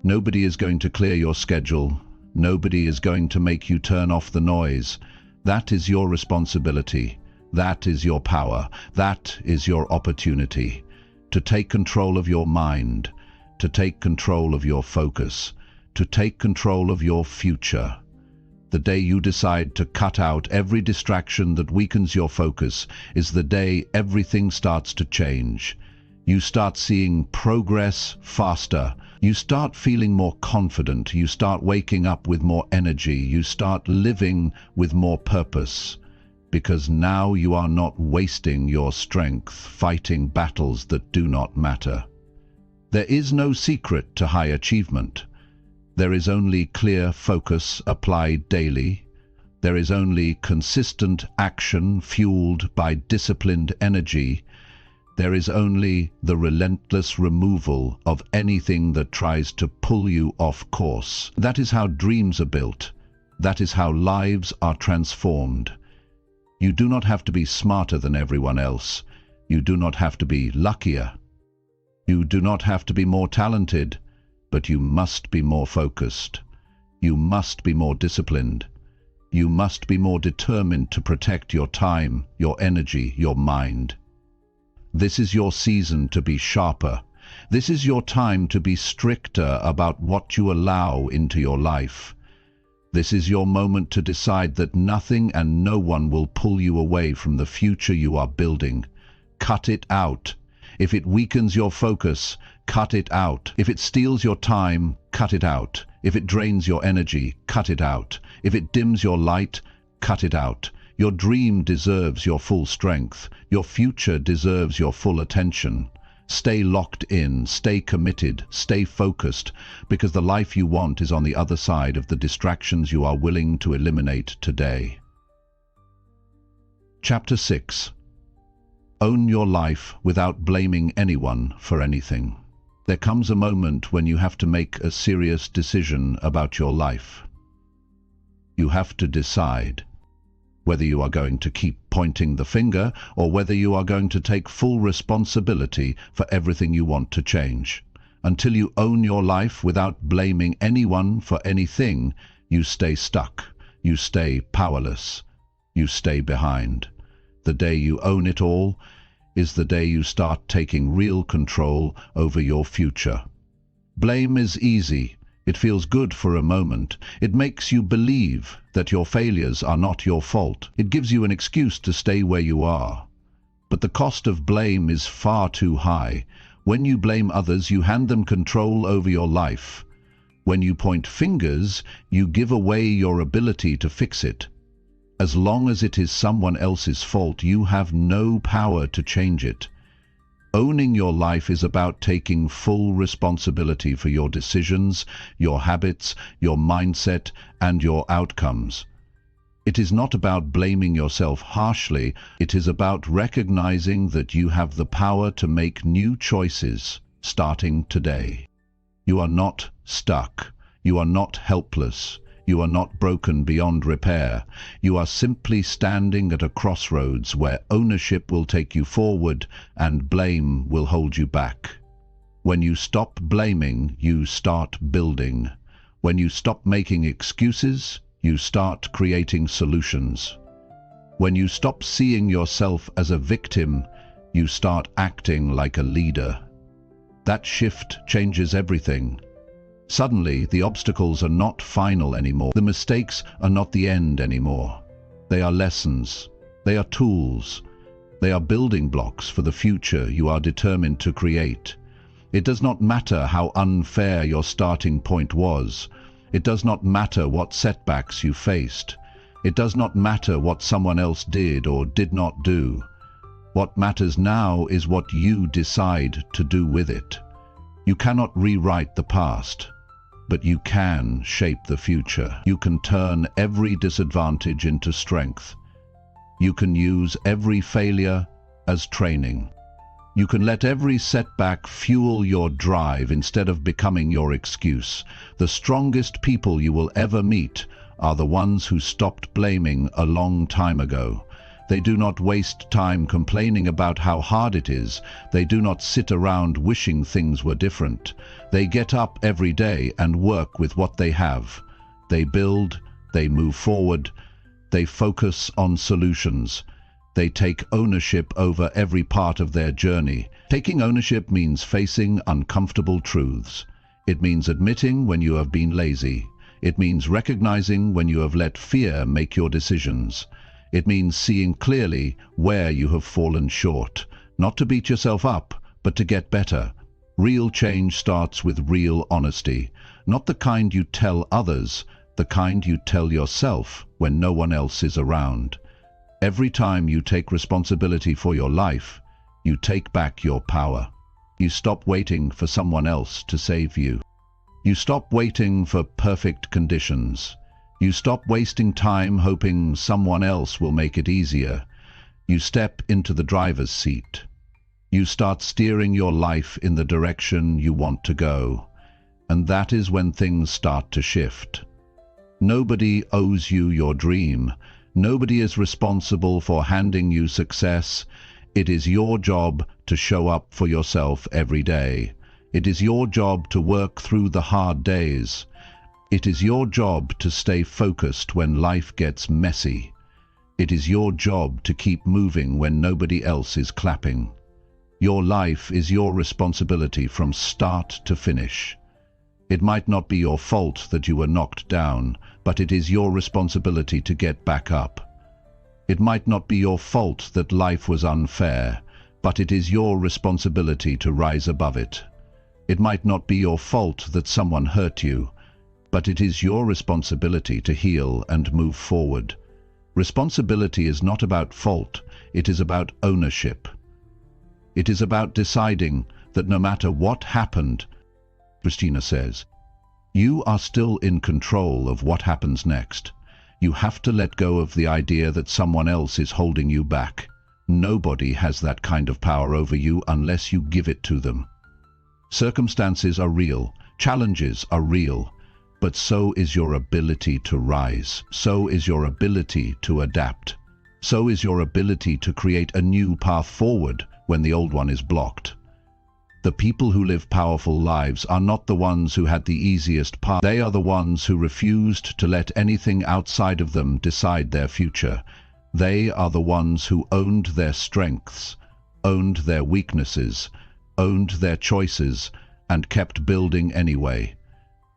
Nobody is going to clear your schedule. Nobody is going to make you turn off the noise. That is your responsibility. That is your power. That is your opportunity. To take control of your mind. To take control of your focus. To take control of your future. The day you decide to cut out every distraction that weakens your focus is the day everything starts to change. You start seeing progress faster. You start feeling more confident. You start waking up with more energy. You start living with more purpose. Because now you are not wasting your strength fighting battles that do not matter. There is no secret to high achievement. There is only clear focus applied daily. There is only consistent action fueled by disciplined energy. There is only the relentless removal of anything that tries to pull you off course. That is how dreams are built. That is how lives are transformed. You do not have to be smarter than everyone else. You do not have to be luckier. You do not have to be more talented, but you must be more focused. You must be more disciplined. You must be more determined to protect your time, your energy, your mind. This is your season to be sharper. This is your time to be stricter about what you allow into your life. This is your moment to decide that nothing and no one will pull you away from the future you are building. Cut it out. If it weakens your focus, cut it out. If it steals your time, cut it out. If it drains your energy, cut it out. If it dims your light, cut it out. Your dream deserves your full strength. Your future deserves your full attention. Stay locked in, stay committed, stay focused, because the life you want is on the other side of the distractions you are willing to eliminate today. Chapter 6. Own your life without blaming anyone for anything. There comes a moment when you have to make a serious decision about your life. You have to decide whether you are going to keep pointing the finger or whether you are going to take full responsibility for everything you want to change. Until you own your life without blaming anyone for anything, you stay stuck, you stay powerless, you stay behind. The day you own it all is the day you start taking real control over your future. Blame is easy. It feels good for a moment. It makes you believe that your failures are not your fault. It gives you an excuse to stay where you are. But the cost of blame is far too high. When you blame others, you hand them control over your life. When you point fingers, you give away your ability to fix it. As long as it is someone else's fault, you have no power to change it. Owning your life is about taking full responsibility for your decisions, your habits, your mindset, and your outcomes. It is not about blaming yourself harshly. It is about recognizing that you have the power to make new choices starting today. You are not stuck. You are not helpless. You are not broken beyond repair. You are simply standing at a crossroads where ownership will take you forward and blame will hold you back. When you stop blaming, you start building. When you stop making excuses, you start creating solutions. When you stop seeing yourself as a victim, you start acting like a leader. That shift changes everything. Suddenly, the obstacles are not final anymore. The mistakes are not the end anymore. They are lessons. They are tools. They are building blocks for the future you are determined to create. It does not matter how unfair your starting point was. It does not matter what setbacks you faced. It does not matter what someone else did or did not do. What matters now is what you decide to do with it. You cannot rewrite the past, but you can shape the future. You can turn every disadvantage into strength. You can use every failure as training. You can let every setback fuel your drive instead of becoming your excuse. The strongest people you will ever meet are the ones who stopped blaming a long time ago. They do not waste time complaining about how hard it is. They do not sit around wishing things were different. They get up every day and work with what they have. They build, they move forward, they focus on solutions. They take ownership over every part of their journey. Taking ownership means facing uncomfortable truths. It means admitting when you have been lazy. It means recognizing when you have let fear make your decisions. It means seeing clearly where you have fallen short, not to beat yourself up, but to get better. Real change starts with real honesty, not the kind you tell others, the kind you tell yourself when no one else is around. Every time you take responsibility for your life, you take back your power. You stop waiting for someone else to save you. You stop waiting for perfect conditions. You stop wasting time hoping someone else will make it easier. You step into the driver's seat. You start steering your life in the direction you want to go. And that is when things start to shift. Nobody owes you your dream. Nobody is responsible for handing you success. It is your job to show up for yourself every day. It is your job to work through the hard days. It is your job to stay focused when life gets messy. It is your job to keep moving when nobody else is clapping. Your life is your responsibility from start to finish. It might not be your fault that you were knocked down, but it is your responsibility to get back up. It might not be your fault that life was unfair, but it is your responsibility to rise above it. It might not be your fault that someone hurt you, but it is your responsibility to heal and move forward. Responsibility is not about fault, it is about ownership. It is about deciding that no matter what happened, Christina says, you are still in control of what happens next. You have to let go of the idea that someone else is holding you back. Nobody has that kind of power over you unless you give it to them. Circumstances are real, challenges are real, but so is your ability to rise. So is your ability to adapt. So is your ability to create a new path forward when the old one is blocked. The people who live powerful lives are not the ones who had the easiest path. They are the ones who refused to let anything outside of them decide their future. They are the ones who owned their strengths, owned their weaknesses, owned their choices, and kept building anyway.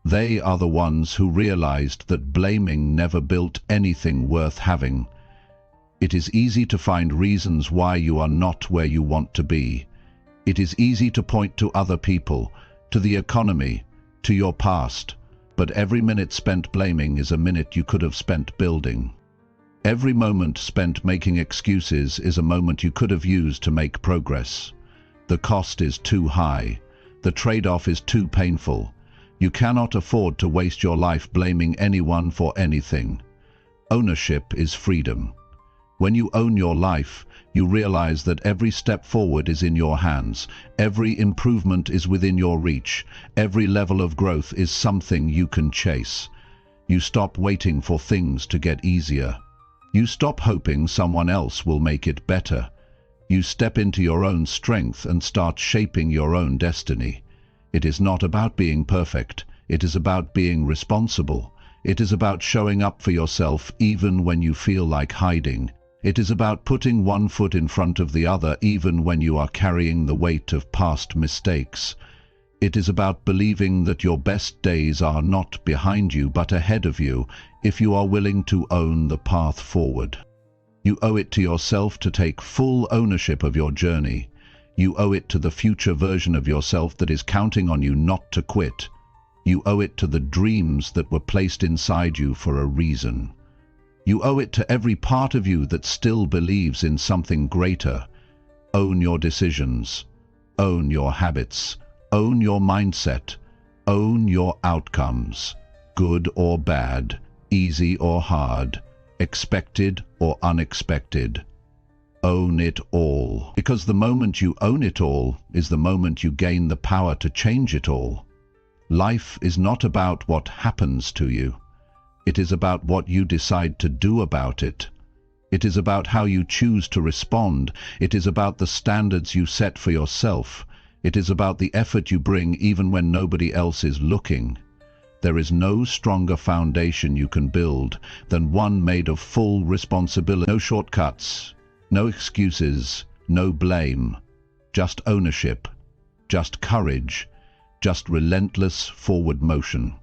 They are the ones who realized that blaming never built anything worth having. It is easy to find reasons why you are not where you want to be. It is easy to point to other people, to the economy, to your past, but every minute spent blaming is a minute you could have spent building. Every moment spent making excuses is a moment you could have used to make progress. The cost is too high. The trade-off is too painful. You cannot afford to waste your life blaming anyone for anything. Ownership is freedom. When you own your life, you realize that every step forward is in your hands. Every improvement is within your reach. Every level of growth is something you can chase. You stop waiting for things to get easier. You stop hoping someone else will make it better. You step into your own strength and start shaping your own destiny. It is not about being perfect. It is about being responsible. It is about showing up for yourself even when you feel like hiding. It is about putting one foot in front of the other even when you are carrying the weight of past mistakes. It is about believing that your best days are not behind you but ahead of you if you are willing to own the path forward. You owe it to yourself to take full ownership of your journey. You owe it to the future version of yourself that is counting on you not to quit. You owe it to the dreams that were placed inside you for a reason. You owe it to every part of you that still believes in something greater. Own your decisions. Own your habits. Own your mindset. Own your outcomes. Good or bad, easy or hard, expected or unexpected. Own it all. Because the moment you own it all is the moment you gain the power to change it all. Life is not about what happens to you. It is about what you decide to do about it. It is about how you choose to respond. It is about the standards you set for yourself. It is about the effort you bring even when nobody else is looking. There is no stronger foundation you can build than one made of full responsibility. No shortcuts, no excuses, no blame. Just ownership, just courage, just relentless forward motion.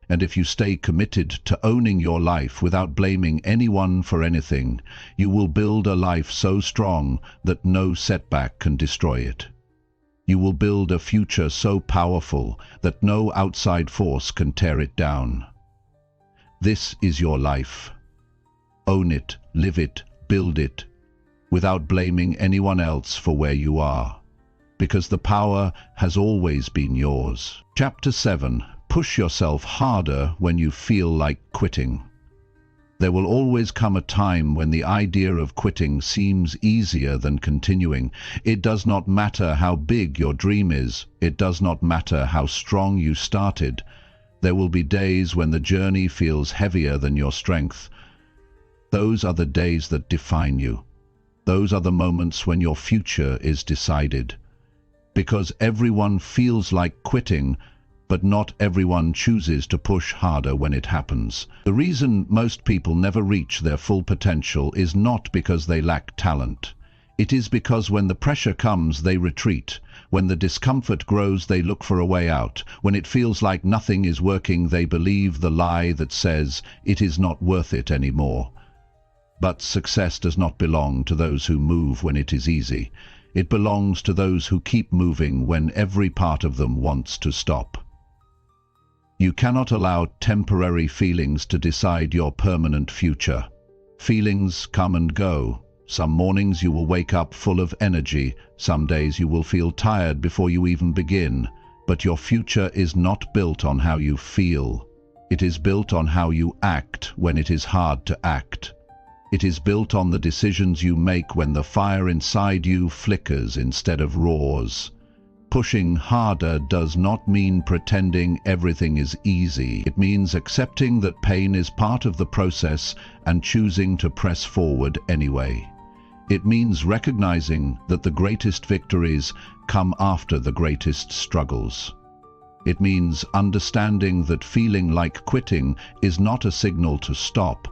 And if you stay committed to owning your life without blaming anyone for anything, you will build a life so strong that no setback can destroy it. You will build a future so powerful that no outside force can tear it down. This is your life. Own it, live it, build it, without blaming anyone else for where you are, because the power has always been yours. Chapter 7. Push yourself harder when you feel like quitting. There will always come a time when the idea of quitting seems easier than continuing. It does not matter how big your dream is. It does not matter how strong you started. There will be days when the journey feels heavier than your strength. Those are the days that define you. Those are the moments when your future is decided. Because everyone feels like quitting, but not everyone chooses to push harder when it happens. The reason most people never reach their full potential is not because they lack talent. It is because when the pressure comes, they retreat. When the discomfort grows, they look for a way out. When it feels like nothing is working, they believe the lie that says it is not worth it anymore. But success does not belong to those who move when it is easy. It belongs to those who keep moving when every part of them wants to stop. You cannot allow temporary feelings to decide your permanent future. Feelings come and go. Some mornings you will wake up full of energy, some days you will feel tired before you even begin. But your future is not built on how you feel. It is built on how you act when it is hard to act. It is built on the decisions you make when the fire inside you flickers instead of roars. Pushing harder does not mean pretending everything is easy. It means accepting that pain is part of the process and choosing to press forward anyway. It means recognizing that the greatest victories come after the greatest struggles. It means understanding that feeling like quitting is not a signal to stop.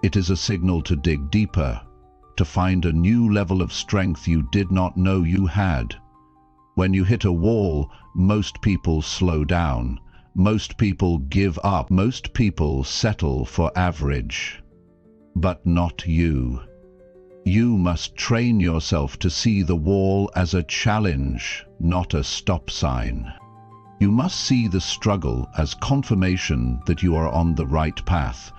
It is a signal to dig deeper, to find a new level of strength you did not know you had. When you hit a wall, most people slow down. Most people give up. Most people settle for average. But not you. You must train yourself to see the wall as a challenge, not a stop sign. You must see the struggle as confirmation that you are on the right path,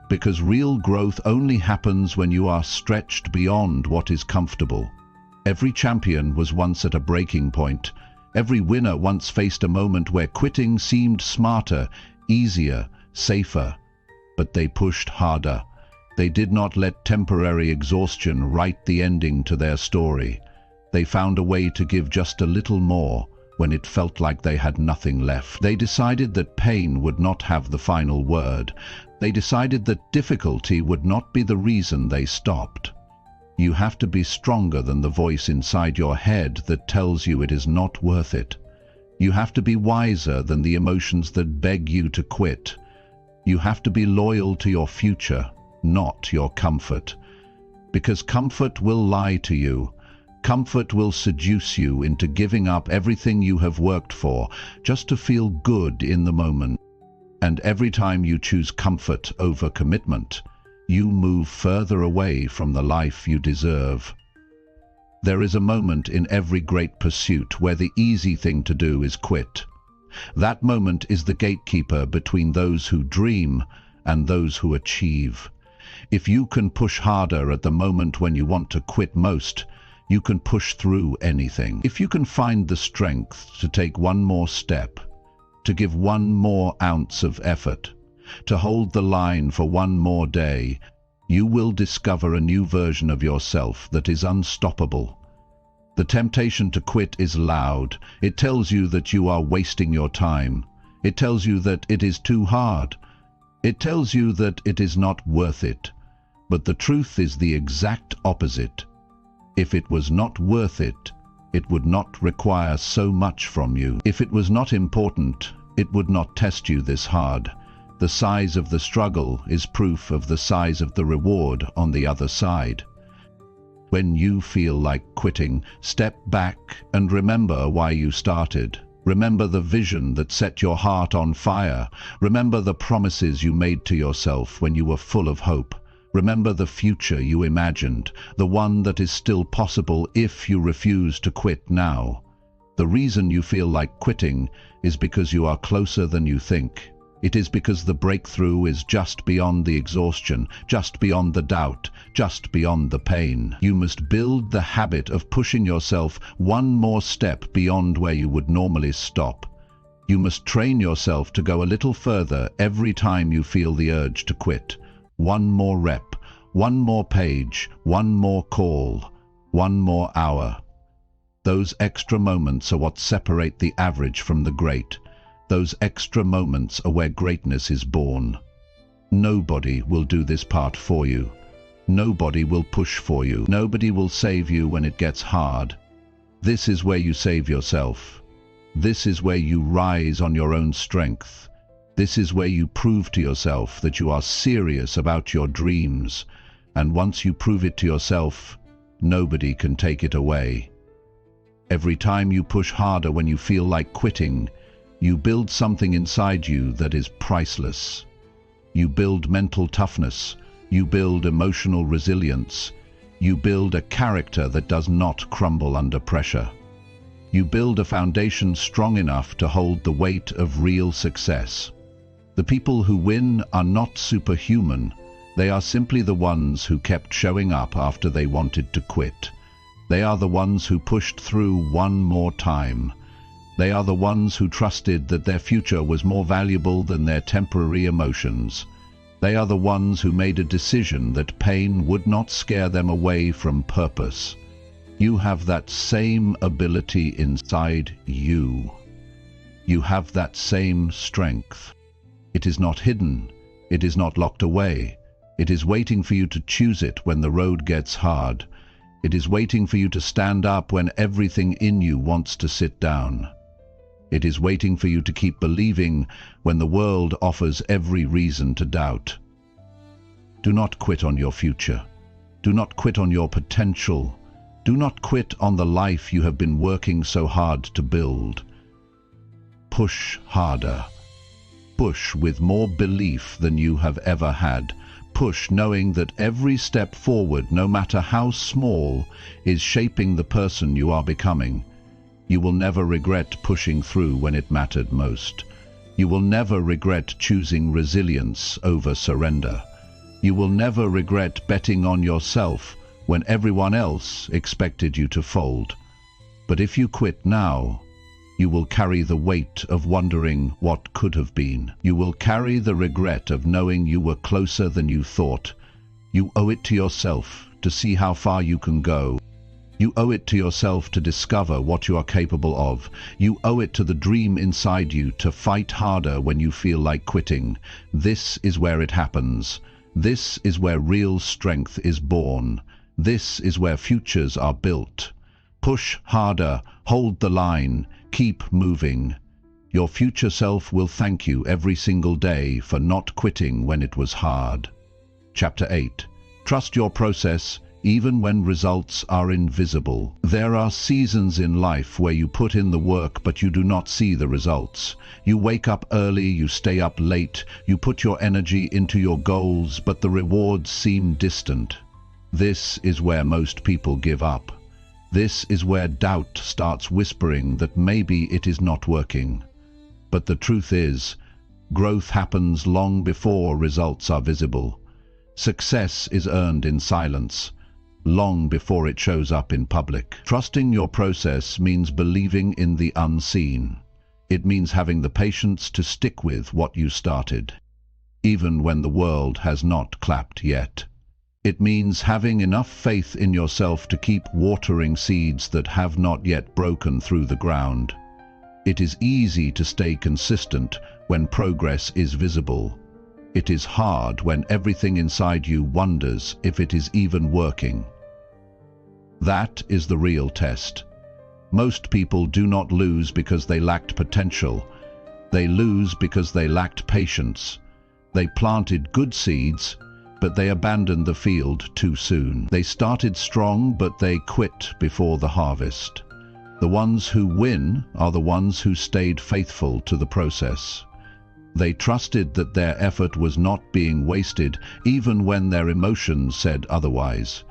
because real growth only happens when you are stretched beyond what is comfortable. Every champion was once at a breaking point. Every winner once faced a moment where quitting seemed smarter, easier, safer. But they pushed harder. They did not let temporary exhaustion write the ending to their story. They found a way to give just a little more when it felt like they had nothing left. They decided that pain would not have the final word. They decided that difficulty would not be the reason they stopped. You have to be stronger than the voice inside your head that tells you it is not worth it. You have to be wiser than the emotions that beg you to quit. You have to be loyal to your future, not your comfort. Because comfort will lie to you. Comfort will seduce you into giving up everything you have worked for, just to feel good in the moment. And every time you choose comfort over commitment, you move further away from the life you deserve. There is a moment in every great pursuit where the easy thing to do is quit. That moment is the gatekeeper between those who dream and those who achieve. If you can push harder at the moment when you want to quit most, you can push through anything. If you can find the strength to take one more step, to give one more ounce of effort, to hold the line for one more day, you will discover a new version of yourself that is unstoppable. The temptation to quit is loud. It tells you that you are wasting your time. It tells you that it is too hard. It tells you that it is not worth it. But the truth is the exact opposite. If it was not worth it, it would not require so much from you. If it was not important, it would not test you this hard. The size of the struggle is proof of the size of the reward on the other side. When you feel like quitting, step back and remember why you started. Remember the vision that set your heart on fire. Remember the promises you made to yourself when you were full of hope. Remember the future you imagined, the one that is still possible if you refuse to quit now. The reason you feel like quitting is because you are closer than you think. It is because the breakthrough is just beyond the exhaustion, just beyond the doubt, just beyond the pain. You must build the habit of pushing yourself one more step beyond where you would normally stop. You must train yourself to go a little further every time you feel the urge to quit. One more rep, one more page, one more call, one more hour. Those extra moments are what separate the average from the great. Those extra moments are where greatness is born. Nobody will do this part for you. Nobody will push for you. Nobody will save you when it gets hard. This is where you save yourself. This is where you rise on your own strength. This is where you prove to yourself that you are serious about your dreams. And once you prove it to yourself, nobody can take it away. Every time you push harder when you feel like quitting, you build something inside you that is priceless. You build mental toughness. You build emotional resilience. You build a character that does not crumble under pressure. You build a foundation strong enough to hold the weight of real success. The people who win are not superhuman. They are simply the ones who kept showing up after they wanted to quit. They are the ones who pushed through one more time. They are the ones who trusted that their future was more valuable than their temporary emotions. They are the ones who made a decision that pain would not scare them away from purpose. You have that same ability inside you. You have that same strength. It is not hidden. It is not locked away. It is waiting for you to choose it when the road gets hard. It is waiting for you to stand up when everything in you wants to sit down. It is waiting for you to keep believing when the world offers every reason to doubt. Do not quit on your future. Do not quit on your potential. Do not quit on the life you have been working so hard to build. Push harder. Push with more belief than you have ever had. Push knowing that every step forward, no matter how small, is shaping the person you are becoming. You will never regret pushing through when it mattered most. You will never regret choosing resilience over surrender. You will never regret betting on yourself when everyone else expected you to fold. But if you quit now, you will carry the weight of wondering what could have been. You will carry the regret of knowing you were closer than you thought. You owe it to yourself to see how far you can go. You owe it to yourself to discover what you are capable of. You owe it to the dream inside you to fight harder when you feel like quitting. This is where it happens. This is where real strength is born. This is where futures are built. Push harder, hold the line, keep moving. Your future self will thank you every single day for not quitting when it was hard. Chapter 8. Trust your process even when results are invisible. There are seasons in life where you put in the work but you do not see the results. You wake up early, you stay up late, you put your energy into your goals, but the rewards seem distant. This is where most people give up. This is where doubt starts whispering that maybe it is not working. But the truth is, growth happens long before results are visible. Success is earned in silence, long before it shows up in public. Trusting your process means believing in the unseen. It means having the patience to stick with what you started, even when the world has not clapped yet. It means having enough faith in yourself to keep watering seeds that have not yet broken through the ground. It is easy to stay consistent when progress is visible. It is hard when everything inside you wonders if it is even working. That is the real test. Most people do not lose because they lacked potential. They lose because they lacked patience. They planted good seeds, but they abandoned the field too soon. They started strong, but they quit before the harvest. The ones who win are the ones who stayed faithful to the process. They trusted that their effort was not being wasted, even when their emotions said otherwise.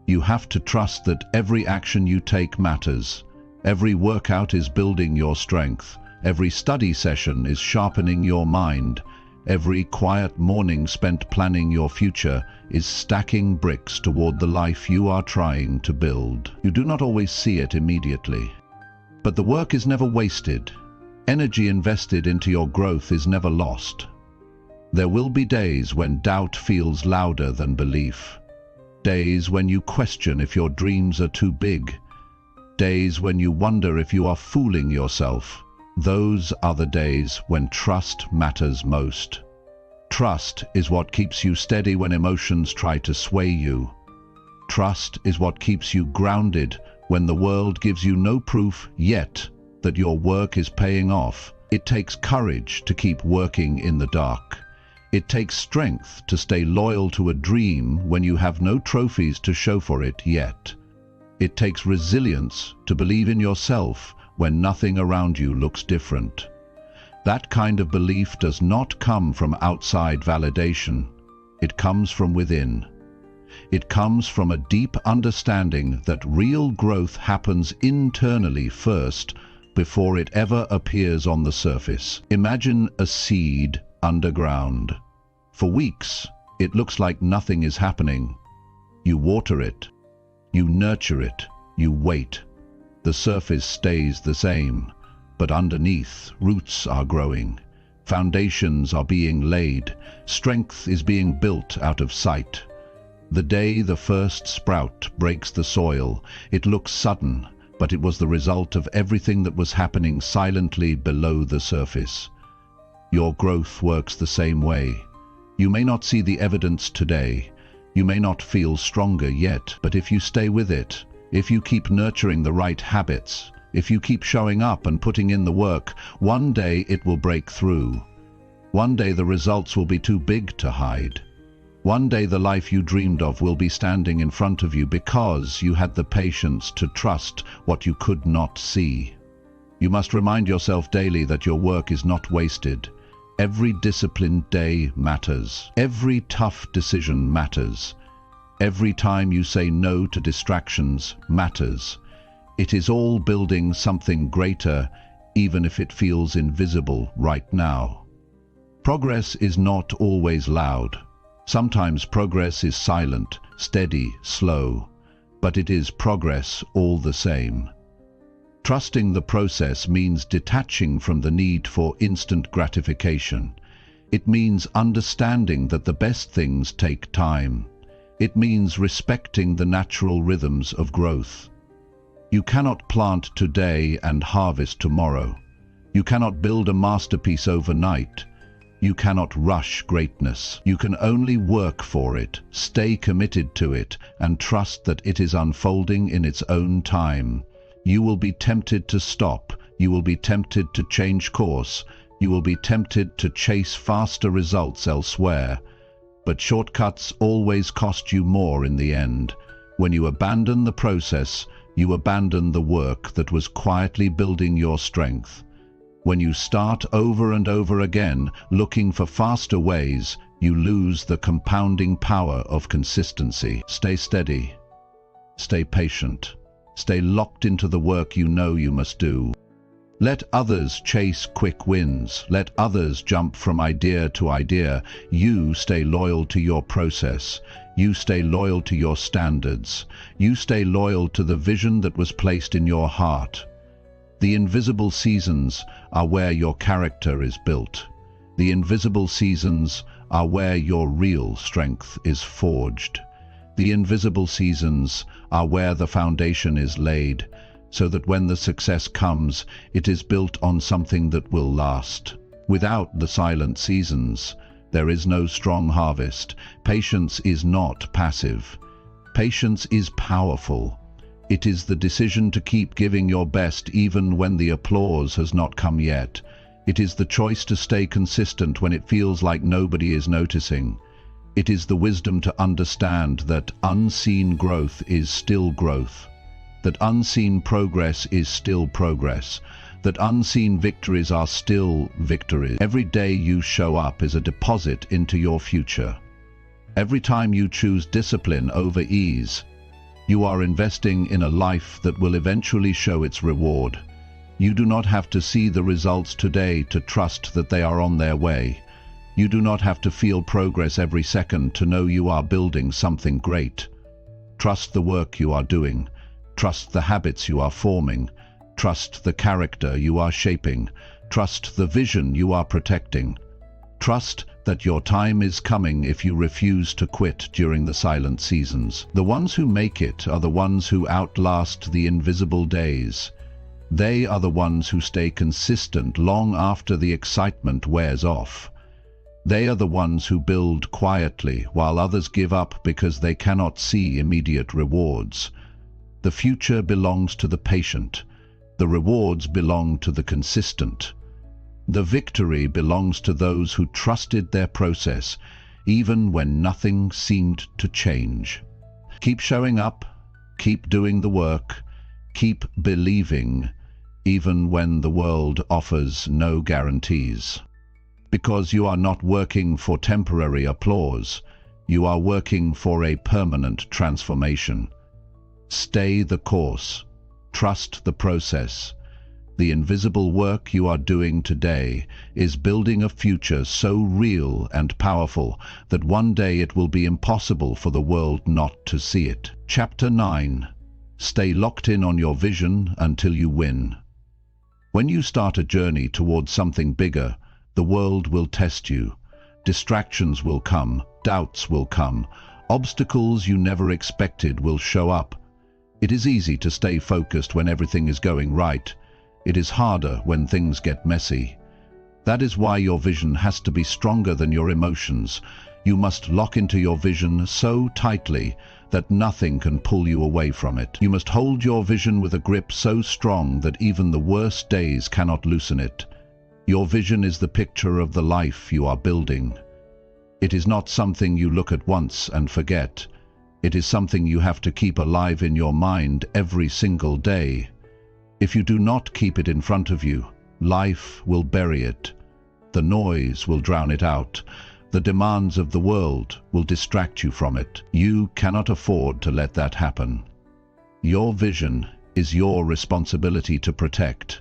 You have to trust that every action you take matters. Every workout is building your strength. Every study session is sharpening your mind. Every quiet morning spent planning your future is stacking bricks toward the life you are trying to build. You do not always see it immediately, but the work is never wasted. Energy invested into your growth is never lost. There will be days when doubt feels louder than belief. Days when you question if your dreams are too big. Days when you wonder if you are fooling yourself. Those are the days when trust matters most. Trust is what keeps you steady when emotions try to sway you. Trust is what keeps you grounded when the world gives you no proof yet that your work is paying off. It takes courage to keep working in the dark. It takes strength to stay loyal to a dream when you have no trophies to show for it yet. It takes resilience to believe in yourself when nothing around you looks different. That kind of belief does not come from outside validation. It comes from within. It comes from a deep understanding that real growth happens internally first before it ever appears on the surface. Imagine a seed underground. For weeks, It looks like nothing is happening. You water it, you nurture it, you wait. The surface stays the same, but underneath, roots are growing. Foundations are being laid. Strength is being built out of sight. The day the first sprout breaks the soil, it looks sudden, but it was the result of everything that was happening silently below the surface. Your growth works the same way. You may not see the evidence today. You may not feel stronger yet, but if you stay with it, if you keep nurturing the right habits, if you keep showing up and putting in the work, one day it will break through. One day the results will be too big to hide. One day the life you dreamed of will be standing in front of you because you had the patience to trust what you could not see. You must remind yourself daily that your work is not wasted. Every disciplined day matters. Every tough decision matters. Every time you say no to distractions matters. It is all building something greater, even if it feels invisible right now. Progress is not always loud. Sometimes progress is silent, steady, slow, but it is progress all the same. Trusting the process means detaching from the need for instant gratification. It means understanding that the best things take time. It means respecting the natural rhythms of growth. You cannot plant today and harvest tomorrow. You cannot build a masterpiece overnight. You cannot rush greatness. You can only work for it, stay committed to it, and trust that it is unfolding in its own time. You will be tempted to stop. You will be tempted to change course. You will be tempted to chase faster results elsewhere. But shortcuts always cost you more in the end. When you abandon the process, you abandon the work that was quietly building your strength. When you start over and over again, looking for faster ways, you lose the compounding power of consistency. Stay steady. Stay patient. Stay locked into the work you know you must do. Let others chase quick wins. Let others jump from idea to idea. You stay loyal to your process. You stay loyal to your standards. You stay loyal to the vision that was placed in your heart. The invisible seasons are where your character is built. The invisible seasons are where your real strength is forged. The invisible seasons are where the foundation is laid, so that when the success comes, it is built on something that will last. Without the silent seasons, there is no strong harvest. Patience is not passive. Patience is powerful. It is the decision to keep giving your best even when the applause has not come yet. It is the choice to stay consistent when it feels like nobody is noticing. It is the wisdom to understand that unseen growth is still growth, that unseen progress is still progress, that unseen victories are still victories. Every day you show up is a deposit into your future. Every time you choose discipline over ease, you are investing in a life that will eventually show its reward. You do not have to see the results today to trust that they are on their way. You do not have to feel progress every second to know you are building something great. Trust the work you are doing. Trust the habits you are forming. Trust the character you are shaping. Trust the vision you are protecting. Trust that your time is coming if you refuse to quit during the silent seasons. The ones who make it are the ones who outlast the invisible days. They are the ones who stay consistent long after the excitement wears off. They are the ones who build quietly while others give up because they cannot see immediate rewards. The future belongs to the patient. The rewards belong to the consistent. The victory belongs to those who trusted their process, even when nothing seemed to change. Keep showing up, keep doing the work, keep believing, even when the world offers no guarantees. Because you are not working for temporary applause, you are working for a permanent transformation. Stay the course. Trust the process. The invisible work you are doing today is building a future so real and powerful that one day it will be impossible for the world not to see it. Chapter 9. Stay locked in on your vision until you win. When you start a journey towards something bigger, the world will test you. Distractions will come, doubts will come, obstacles you never expected will show up. It is easy to stay focused when everything is going right. It is harder when things get messy. That is why your vision has to be stronger than your emotions. You must lock into your vision so tightly that nothing can pull you away from it. You must hold your vision with a grip so strong that even the worst days cannot loosen it. Your vision is the picture of the life you are building. It is not something you look at once and forget. It is something you have to keep alive in your mind every single day. If you do not keep it in front of you, life will bury it. The noise will drown it out. The demands of the world will distract you from it. You cannot afford to let that happen. Your vision is your responsibility to protect.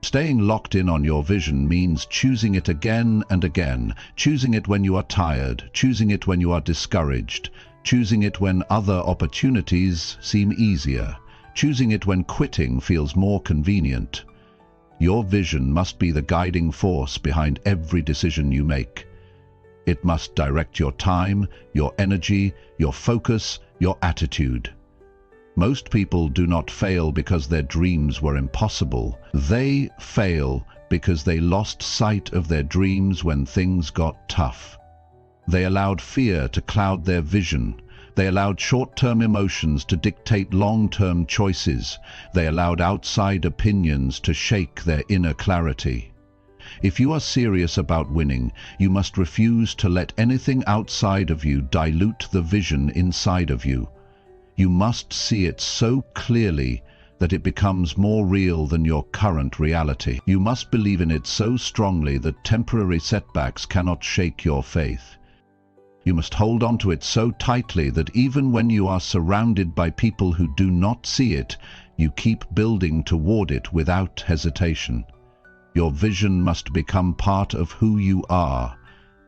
Staying locked in on your vision means choosing it again and again, choosing it when you are tired, choosing it when you are discouraged, choosing it when other opportunities seem easier, choosing it when quitting feels more convenient. Your vision must be the guiding force behind every decision you make. It must direct your time, your energy, your focus, your attitude. Most people do not fail because their dreams were impossible. They fail because they lost sight of their dreams when things got tough. They allowed fear to cloud their vision. They allowed short-term emotions to dictate long-term choices. They allowed outside opinions to shake their inner clarity. If you are serious about winning, you must refuse to let anything outside of you dilute the vision inside of you. You must see it so clearly that it becomes more real than your current reality. You must believe in it so strongly that temporary setbacks cannot shake your faith. You must hold on to it so tightly that even when you are surrounded by people who do not see it, you keep building toward it without hesitation. Your vision must become part of who you are.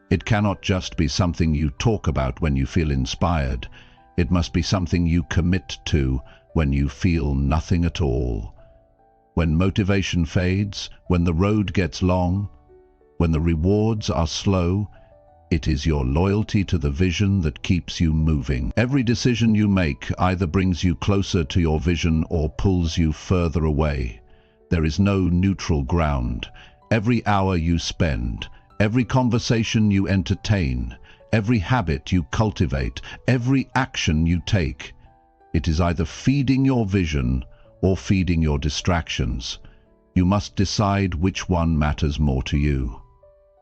It cannot just be something you talk about when you feel inspired. It must be something you commit to when you feel nothing at all. When motivation fades, when the road gets long, when the rewards are slow, it is your loyalty to the vision that keeps you moving. Every decision you make either brings you closer to your vision or pulls you further away. There is no neutral ground. Every hour you spend, every conversation you entertain, every habit you cultivate, every action you take, it is either feeding your vision or feeding your distractions. You must decide which one matters more to you.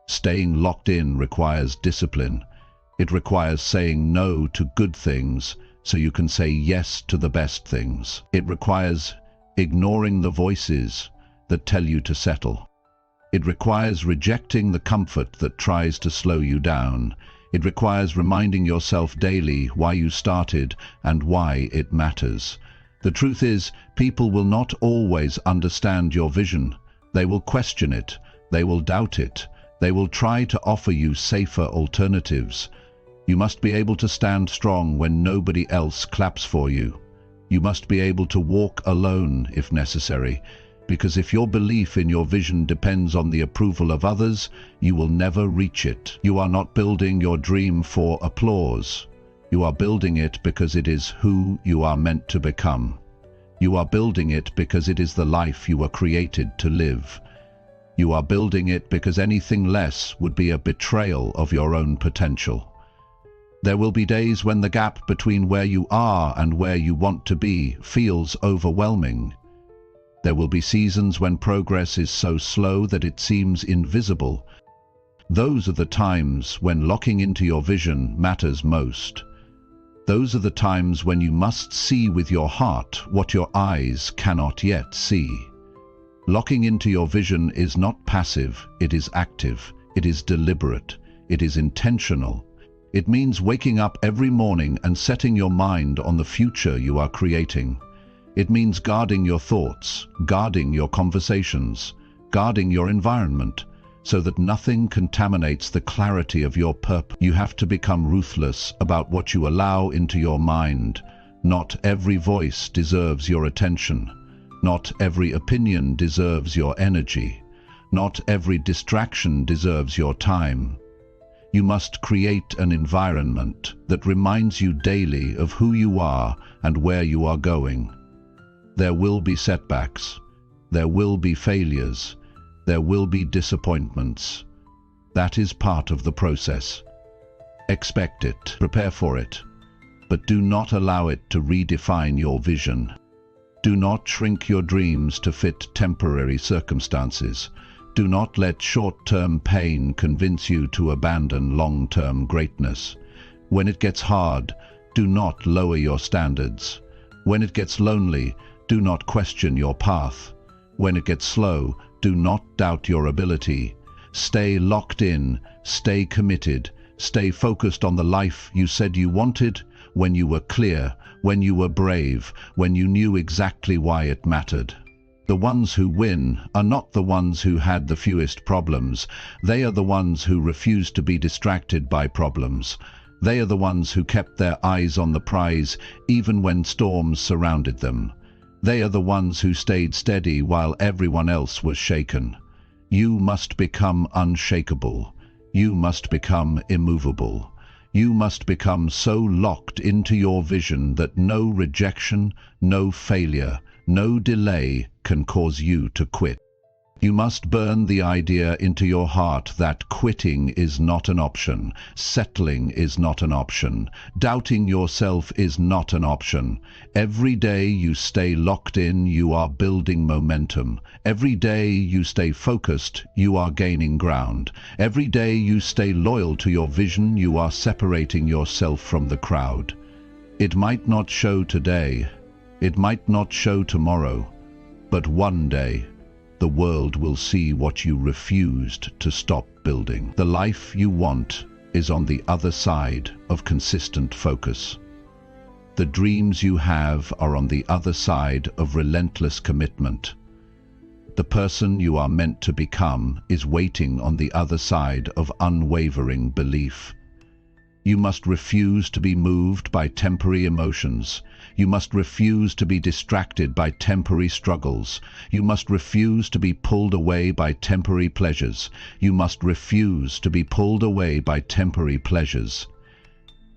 Staying locked in requires discipline. It requires saying no to good things so you can say yes to the best things. It requires ignoring the voices that tell you to settle. It requires rejecting the comfort that tries to slow you down. It requires reminding yourself daily why you started and why it matters. The truth is, people will not always understand your vision. They will question it. They will doubt it. They will try to offer you safer alternatives. You must be able to stand strong when nobody else claps for you. You must be able to walk alone if necessary, because if your belief in your vision depends on the approval of others, you will never reach it. You are not building your dream for applause. You are building it because it is who you are meant to become. You are building it because it is the life you were created to live. You are building it because anything less would be a betrayal of your own potential. There will be days when the gap between where you are and where you want to be feels overwhelming. There will be seasons when progress is so slow that it seems invisible. Those are the times when locking into your vision matters most. Those are the times when you must see with your heart what your eyes cannot yet see. Locking into your vision is not passive, it is active, it is deliberate, it is intentional. It means waking up every morning and setting your mind on the future you are creating. It means guarding your thoughts, guarding your conversations, guarding your environment, so that nothing contaminates the clarity of your purpose. You have to become ruthless about what you allow into your mind. Not every voice deserves your attention. Not every opinion deserves your energy. Not every distraction deserves your time. You must create an environment that reminds you daily of who you are and where you are going. There will be setbacks. There will be failures. There will be disappointments. That is part of the process. Expect it, prepare for it, but do not allow it to redefine your vision. Do not shrink your dreams to fit temporary circumstances. Do not let short-term pain convince you to abandon long-term greatness. When it gets hard, do not lower your standards. When it gets lonely, do not question your path. When it gets slow, do not doubt your ability. Stay locked in, stay committed, stay focused on the life you said you wanted, when you were clear, when you were brave, when you knew exactly why it mattered. The ones who win are not the ones who had the fewest problems. They are the ones who refused to be distracted by problems. They are the ones who kept their eyes on the prize even when storms surrounded them. They are the ones who stayed steady while everyone else was shaken. You must become unshakable. You must become immovable. You must become so locked into your vision that no rejection, no failure, no delay can cause you to quit. You must burn the idea into your heart that quitting is not an option, settling is not an option, doubting yourself is not an option. Every day you stay locked in, you are building momentum. Every day you stay focused, you are gaining ground. Every day you stay loyal to your vision, you are separating yourself from the crowd. It might not show today, it might not show tomorrow, but one day, the world will see what you refused to stop building. The life you want is on the other side of consistent focus. The dreams you have are on the other side of relentless commitment. The person you are meant to become is waiting on the other side of unwavering belief. You must refuse to be moved by temporary emotions. You must refuse to be distracted by temporary struggles. You must refuse to be pulled away by temporary pleasures. You must refuse to be pulled away by temporary pleasures.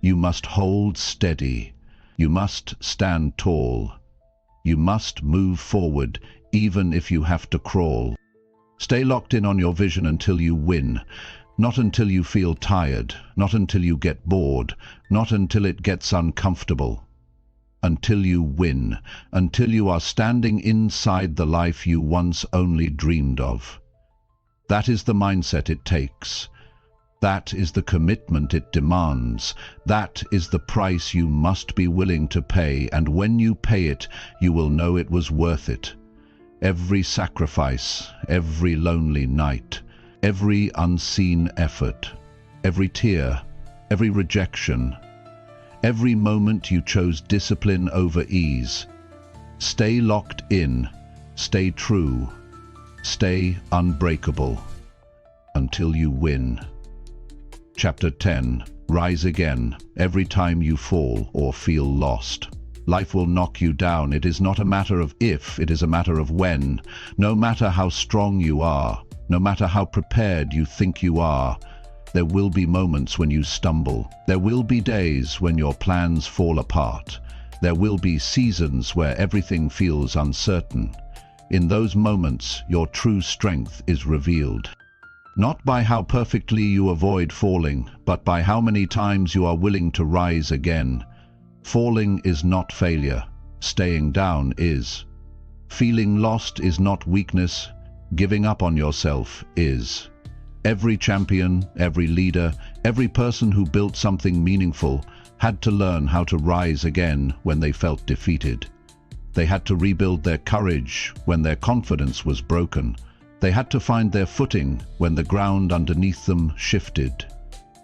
You must hold steady. You must stand tall. You must move forward, even if you have to crawl. Stay locked in on your vision until you win. Not until you feel tired, not until you get bored, not until it gets uncomfortable. Until you win, until you are standing inside the life you once only dreamed of. That is the mindset it takes. That is the commitment it demands. That is the price you must be willing to pay, and when you pay it, you will know it was worth it. Every sacrifice, every lonely night, every unseen effort, every tear, every rejection, every moment you chose discipline over ease. Stay locked in, stay true, stay unbreakable, until you win. Chapter 10. Rise again, every time you fall or feel lost. Life will knock you down. It is not a matter of if, it is a matter of when. No matter how strong you are, no matter how prepared you think you are, there will be moments when you stumble. There will be days when your plans fall apart. There will be seasons where everything feels uncertain. In those moments, your true strength is revealed. Not by how perfectly you avoid falling, but by how many times you are willing to rise again. Falling is not failure. Staying down is. Feeling lost is not weakness. Giving up on yourself is. Every champion, every leader, every person who built something meaningful had to learn how to rise again when they felt defeated. They had to rebuild their courage when their confidence was broken. They had to find their footing when the ground underneath them shifted.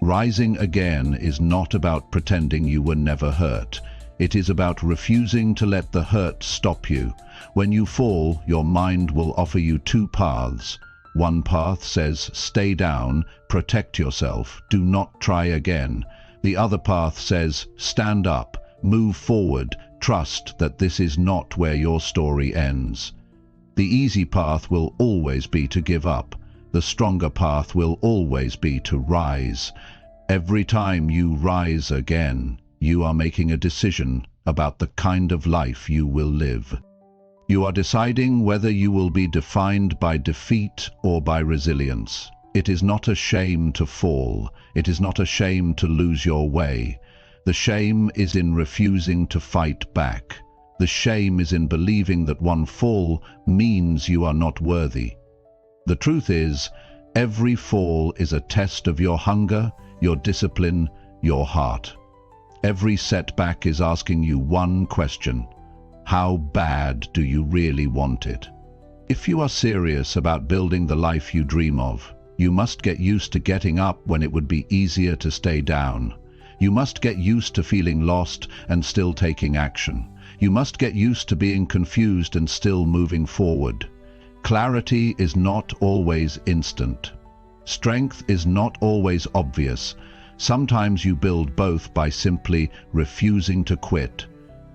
Rising again is not about pretending you were never hurt. It is about refusing to let the hurt stop you. When you fall, your mind will offer you two paths. One path says, stay down, protect yourself, do not try again. The other path says, stand up, move forward, trust that this is not where your story ends. The easy path will always be to give up. The stronger path will always be to rise. Every time you rise again, you are making a decision about the kind of life you will live. You are deciding whether you will be defined by defeat or by resilience. It is not a shame to fall. It is not a shame to lose your way. The shame is in refusing to fight back. The shame is in believing that one fall means you are not worthy. The truth is, every fall is a test of your hunger, your discipline, your heart. Every setback is asking you one question: how bad do you really want it? If you are serious about building the life you dream of, you must get used to getting up when it would be easier to stay down. You must get used to feeling lost and still taking action. You must get used to being confused and still moving forward. Clarity is not always instant. Strength is not always obvious. Sometimes you build both by simply refusing to quit.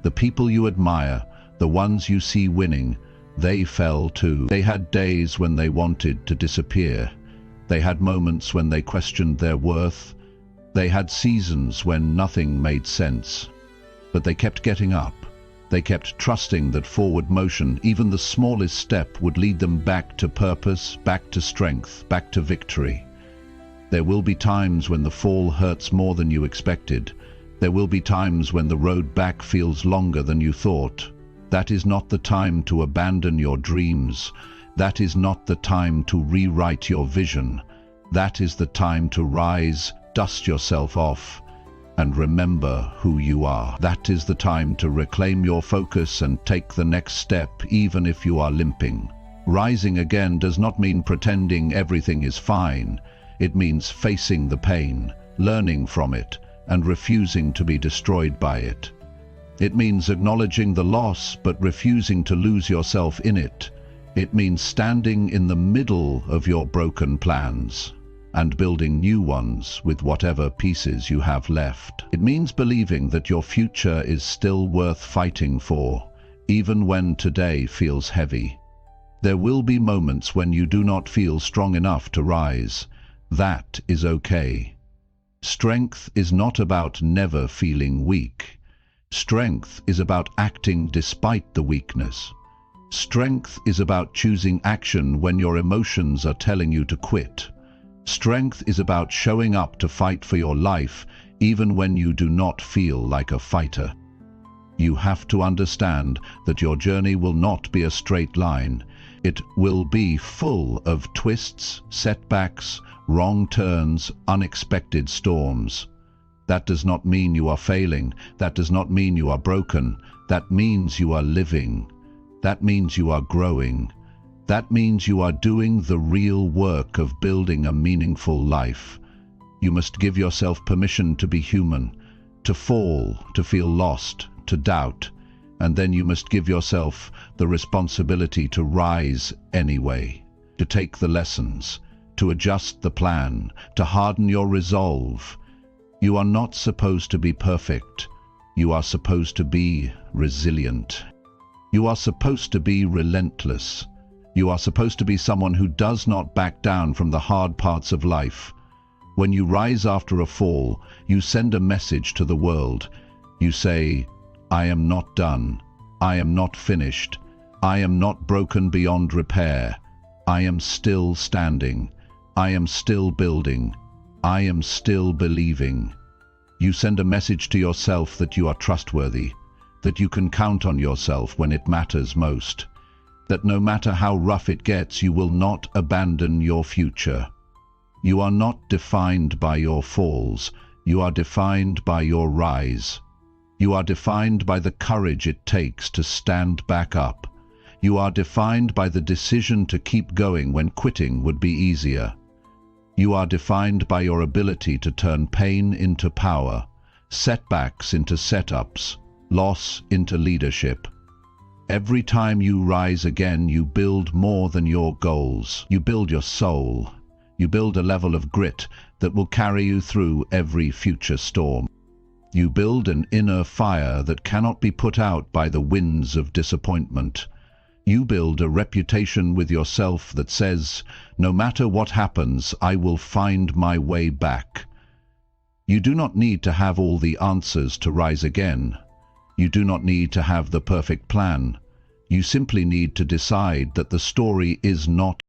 The people you admire, the ones you see winning, they fell too. They had days when they wanted to disappear. They had moments when they questioned their worth. They had seasons when nothing made sense. But they kept getting up. They kept trusting that forward motion, even the smallest step, would lead them back to purpose, back to strength, back to victory. There will be times when the fall hurts more than you expected. There will be times when the road back feels longer than you thought. That is not the time to abandon your dreams. That is not the time to rewrite your vision. That is the time to rise, dust yourself off, and remember who you are. That is the time to reclaim your focus and take the next step, even if you are limping. Rising again does not mean pretending everything is fine. It means facing the pain, learning from it, and refusing to be destroyed by it. It means acknowledging the loss, but refusing to lose yourself in it. It means standing in the middle of your broken plans and building new ones with whatever pieces you have left. It means believing that your future is still worth fighting for, even when today feels heavy. There will be moments when you do not feel strong enough to rise. That is okay. Strength is not about never feeling weak. Strength is about acting despite the weakness. Strength is about choosing action when your emotions are telling you to quit. Strength is about showing up to fight for your life, even when you do not feel like a fighter. You have to understand that your journey will not be a straight line. It will be full of twists, setbacks, wrong turns, unexpected storms. That does not mean you are failing. That does not mean you are broken. That means you are living. That means you are growing. That means you are doing the real work of building a meaningful life. You must give yourself permission to be human, to fall, to feel lost, to doubt, and then you must give yourself the responsibility to rise anyway, to take the lessons, to adjust the plan, to harden your resolve. You are not supposed to be perfect. You are supposed to be resilient. You are supposed to be relentless. You are supposed to be someone who does not back down from the hard parts of life. When you rise after a fall, you send a message to the world. You say, I am not done. I am not finished. I am not broken beyond repair. I am still standing. I am still building. I am still believing. You send a message to yourself that you are trustworthy, that you can count on yourself when it matters most, that no matter how rough it gets, you will not abandon your future. You are not defined by your falls. You are defined by your rise. You are defined by the courage it takes to stand back up. You are defined by the decision to keep going when quitting would be easier. You are defined by your ability to turn pain into power, setbacks into setups, loss into leadership. Every time you rise again, you build more than your goals. You build your soul. You build a level of grit that will carry you through every future storm. You build an inner fire that cannot be put out by the winds of disappointment. You build a reputation with yourself that says, no matter what happens, I will find my way back. You do not need to have all the answers to rise again. You do not need to have the perfect plan. You simply need to decide that the story is not